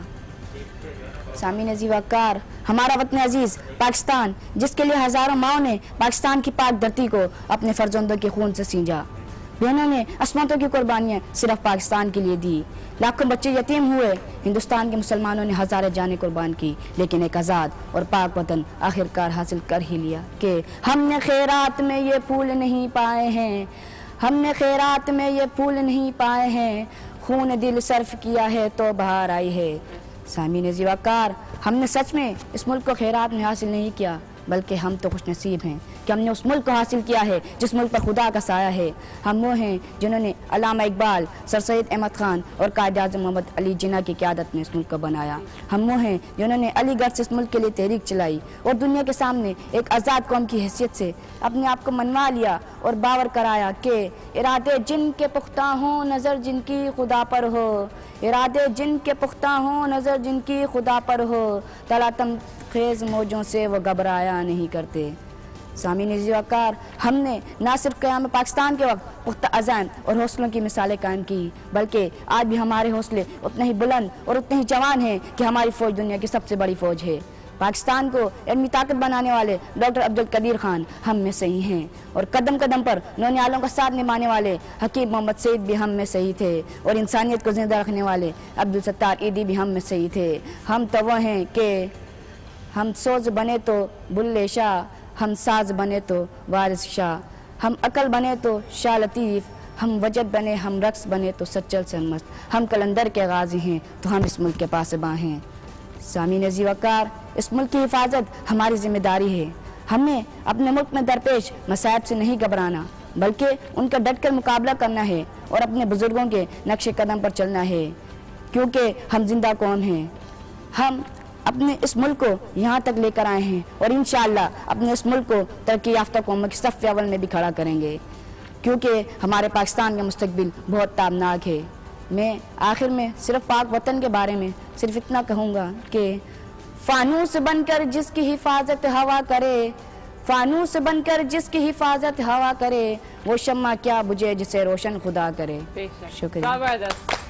सामीन अज़ीज़ वक़ार, हमारा वतन अजीज़ पाकिस्तान, जिसके लिए हज़ारों माओं ने पाकिस्तान की पाक धरती को अपने फर्जंदों के खून से सींचा, बहनों ने अस्मतों की कुर्बानियाँ सिर्फ पाकिस्तान के लिए दी, लाखों बच्चे यतीम हुए, हिंदुस्तान के मुसलमानों ने हज़ारों जानें कुर्बान की, लेकिन एक आज़ाद और पाक वतन आखिरकार हासिल कर ही लिया। कि हमने खैरात में ये फूल नहीं पाए हैं, हमने खैरात में ये फूल नहीं पाए हैं, खून दिल सर्फ किया है तो बाहर आई है। सामीन ज़ीवाकार, हमने सच में इस मुल्क को खैरात में हासिल नहीं किया, बल्कि हम तो खुश नसीब हैं कि हमने उस मुल्क को हासिल किया है जिस मुल्क पर खुदा का साया है। हम वो हैं जिन्होंने अल्लामा इकबाल, सर सैयद अहमद खान और कायद-ए-आज़म मोहम्मद अली जिन्ना की क़यादत में इस मुल्क को बनाया। हम वो हैं जिन्होंने अलीगढ़ से इस मुल्क के लिए तहरीक चलाई और दुनिया के सामने एक आज़ाद कौम की हैसियत से अपने आप को मनवा लिया और बावर कराया कि इरादे जिनके पुख्ता हों, नज़र जिनकी खुदा पर हो, इरादे जिनके पुख्ता हों, नज़र जिनकी खुदा पर हो, तलातम खेज मौजों से वो घबराया नहीं करते। सामीन ज़ीवाकार, हमने ना सिर्फ क़याम पाकिस्तान के वक्त पुख्ता अज़ाम और हौसलों की मिसालें कायम की, बल्कि आज भी हमारे हौसले उतने ही बुलंद और उतने ही जवान हैं कि हमारी फ़ौज दुनिया की सबसे बड़ी फ़ौज है। पाकिस्तान को इल्मी ताकत बनाने वाले डॉक्टर अब्दुल कदीर खान हम में से ही हैं, और कदम कदम पर नौनियालों का साथ निभाने वाले हकीम मोहम्मद सईद भी हम में से ही थे, और इंसानियत को जिंदा रखने वाले अब्दुल सत्तार ईदी भी हम में से ही थे। हम तो वो हैं कि हम सोज बने तो बुल्ले शाह, हम साज बने तो वारिस शाह, हम अकल बने तो शाह लतीफ़, हम वजद बने, हम रक्स बने तो सच्चल सरमस्त, हम कलंदर के गाजी हैं तो हम इस मुल्क के पासबां हैं। सामीन अज़ीज़ वक़ार, इस मुल्क की हिफाजत हमारी जिम्मेदारी है। हमें अपने मुल्क में दरपेश मसाइब से नहीं घबराना, बल्कि उनका डटकर मुकाबला करना है और अपने बुजुर्गों के नक्शे कदम पर चलना है, क्योंकि हम जिंदा कौम हैं। हम अपने इस मुल्क को यहाँ तक लेकर आए हैं और इंशाअल्लाह अपने इस मुल्क को तरक्की याफ्ता कौमों के सफ़ अव्वल में भी खड़ा करेंगे, क्योंकि हमारे पाकिस्तान का मुस्तकबिल बहुत ताबनाक है। मैं आखिर में सिर्फ पाक वतन के बारे में सिर्फ इतना कहूँगा कि फानूस बनकर जिसकी हिफाजत हवा करे, फानूस बनकर जिसकी हिफाजत हवा करे, वो शम्मा क्या बुझे जिसे रोशन खुदा करे। शुक्रिया।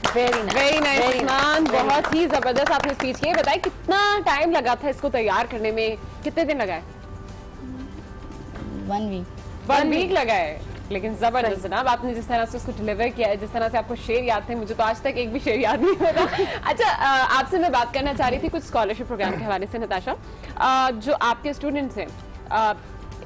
वेरी नाइस उस्मान, बहुत ही जबरदस्त आपने स्पीच की। बताइए कितना टाइम लगा था इसको तैयार करने में, कितने दिन लगाए? 1 वीक लगा है, लेकिन जबरदस्त जनाब। आपने जिस तरह से उसको डिलीवर किया है, जिस तरह से आपको शेर याद थे, मुझे तो आज तक एक भी शेर याद नहीं होता। अच्छा, आपसे मैं बात करना चाह रही थी कुछ स्कॉलरशिप प्रोग्राम के हवाले से नताशा। जो आपके स्टूडेंट्स हैं,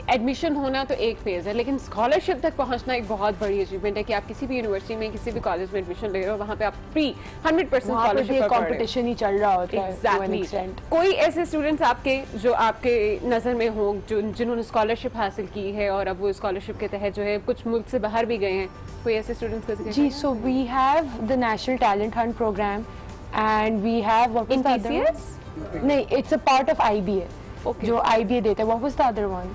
एडमिशन होना तो एक फेज है, लेकिन स्कॉलरशिप तक पहुंचना एक बहुत बड़ी अचीवमेंट है कि आप किसी भी यूनिवर्सिटी में, किसी भी कॉलेज में एडमिशन ले रहे हो, वहाँ पे आप फ्री 100% स्कॉलरशिप कंपटीशन ही चल रहा होता है। Exactly. कोई ऐसे स्टूडेंट्स आपके जो आपके नज़र में हों जिन्होंने स्कॉलरशिप हासिल की है और अब वो स्कॉलरशिप के तहत जो है कुछ मुल्क से बाहर भी गए हैं, कोई ऐसे स्टूडेंट्स का जिक्र? जी, so we have the national talent hunt programme and we have in TCS? नहीं, it's a part of IBA। Okay. जो IBA देता है। What was the other one?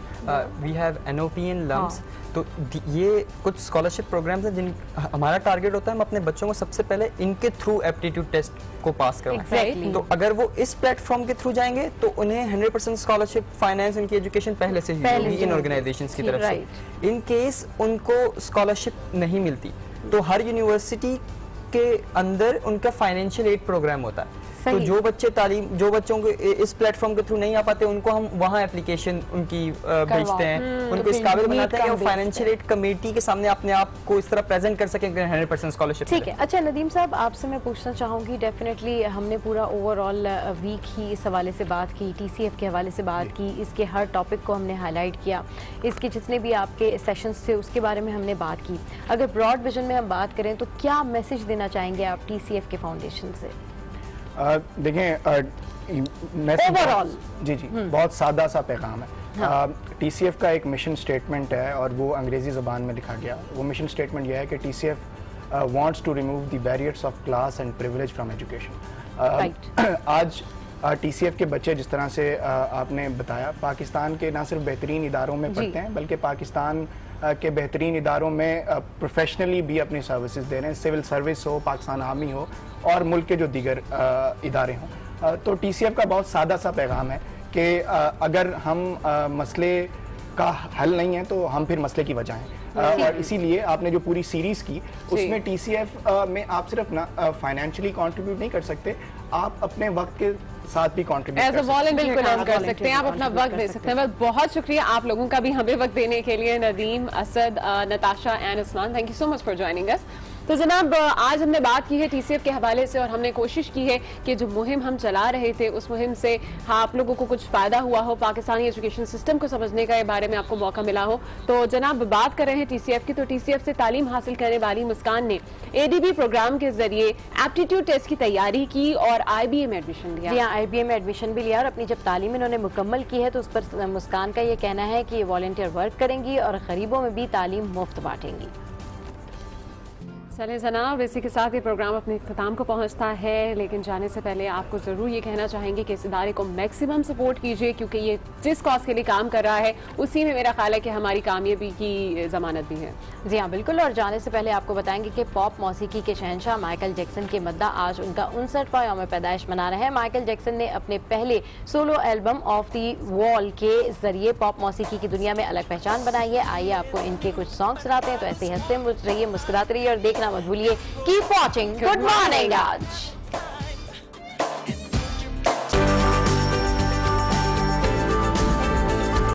We have NOP and LUMS। तो ये कुछ स्कॉलरशिप प्रोग्राम्स हैं जिन हमारा target होता है हम अपने बच्चों को सबसे पहले इनके थ्रू एप्टीट्यूड टेस्ट को पास करवाएं। Exactly. तो अगर वो इस प्लेटफॉर्म के थ्रू जाएंगे तो उन्हें 100% स्कॉलरशिप, फाइनेंस, इनकी एजुकेशन पहले से ही होगी इन ऑर्गेनाइजेशंस की तरफ से। इन केस उनको स्कॉलरशिप नहीं मिलती तो हर यूनिवर्सिटी के अंदर उनका फाइनेंशियल एड प्रोग्राम होता है। तो जो बच्चों को इस प्लेटफॉर्म के थ्रू नहीं आ पाते उनको हम वहाँ एप्लीकेशन उनकी भेजते हैं, उनको इस काबिल बनाते हैं कि वो फाइनेंशियल एड कमेटी के सामने अपने आप को इस तरह प्रेजेंट कर सकें 100% स्कॉलरशिप। ठीक है। अच्छा नदीम साहब, आपसे मैं पूछना चाहूँगी, डेफिनेटली हमने पूरा ओवरऑल वीक ही इस हवाले से बात की, TCF के हवाले से बात की, इसके हर टॉपिक को हमने हाईलाइट किया, इसके जितने भी आपके सेशंस थे उसके बारे में हमने बात की। अगर ब्रॉड विजन में हम बात करें तो क्या मैसेज देना चाहेंगे आप TCF के फाउंडेशन से? देखें, ओवरऑल जी बहुत सादा सा पैगाम है। TCF का एक मिशन स्टेटमेंट है और वो अंग्रेजी ज़बान में लिखा गया। वो मिशन स्टेटमेंट यह है कि TCF wants to remove the barriers of class and privilege from education. आज TCF के बच्चे जिस तरह से आपने बताया, पाकिस्तान के ना सिर्फ बेहतरीन इदारों में पढ़ते हैं बल्कि पाकिस्तान के बेहतरीन इदारों में प्रोफेशनली भी अपनी सर्विसेज दे रहे हैं, सिविल सर्विस हो, पाकिस्तान आर्मी हो और मुल्क के जो दीगर इदारे हों। तो TCF का बहुत सादा सा पैगाम है कि अगर हम मसले का हल नहीं है तो हम फिर मसले की वजह हैं। और इसीलिए आपने जो पूरी सीरीज़ की उसमें TCF में आप सिर्फ ना फाइनेंशियली कंट्रीब्यूट नहीं कर सकते, आप अपने वक्त के साथ भी कंट्रीब्यूट कर सकते हैं, आप अपना वक्त दे सकते हैं। बहुत शुक्रिया आप लोगों का भी हमें वक्त देने के लिए, Nadeem, Asad, Natasha and Usman, thank you so much for joining us. तो जनाब, आज हमने बात की है TCF के हवाले से और हमने कोशिश की है कि जो मुहिम हम चला रहे थे उस मुहिम से आप लोगों को कुछ फ़ायदा हुआ हो, पाकिस्तानी एजुकेशन सिस्टम को समझने का बारे में आपको मौका मिला हो। तो जनाब, बात कर रहे हैं TCF की, तो TCF से तालीम हासिल करने वाली मुस्कान ने ADB प्रोग्राम के जरिए एप्टीट्यूड टेस्ट की तैयारी की और IBA में एडमिशन लिया। जी हाँ, IBA में एडमिशन भी लिया और अपनी जब तालीम इन्होंने मुकम्मल की है तो उस पर मुस्कान का ये कहना है कि ये वॉलंटियर वर्क करेंगी और गरीबों में भी तालीम मुफ्त बांटेंगी। चले जनाब, इसी के साथ ये प्रोग्राम अपने इख्तिताम को पहुंचता है, लेकिन जाने से पहले आपको ज़रूर ये कहना चाहेंगे कि इस इदारे को मैक्सिमम सपोर्ट कीजिए, क्योंकि ये जिस कॉज के लिए काम कर रहा है उसी में मेरा ख्याल है कि हमारी कामयाबी की ज़मानत भी है। जी हाँ बिल्कुल। और जाने से पहले आपको बताएंगे कि पॉप मौसीकी के शहंशाह माइकल जैक्सन के मद्दा आज उनका 59वां यौम पैदाइश मना रहे हैं। माइकल जैक्सन ने अपने पहले solo album of the wall के जरिए पॉप मौसीकी की दुनिया में अलग पहचान बनाई है। आइए आपको इनके कुछ सॉन्ग सुनाते हैं, तो ऐसे हंसते रहिए, मुस्कुराते रहिए और देखना मत भूलिए कीप वॉचिंग गुड मॉर्निंग आज।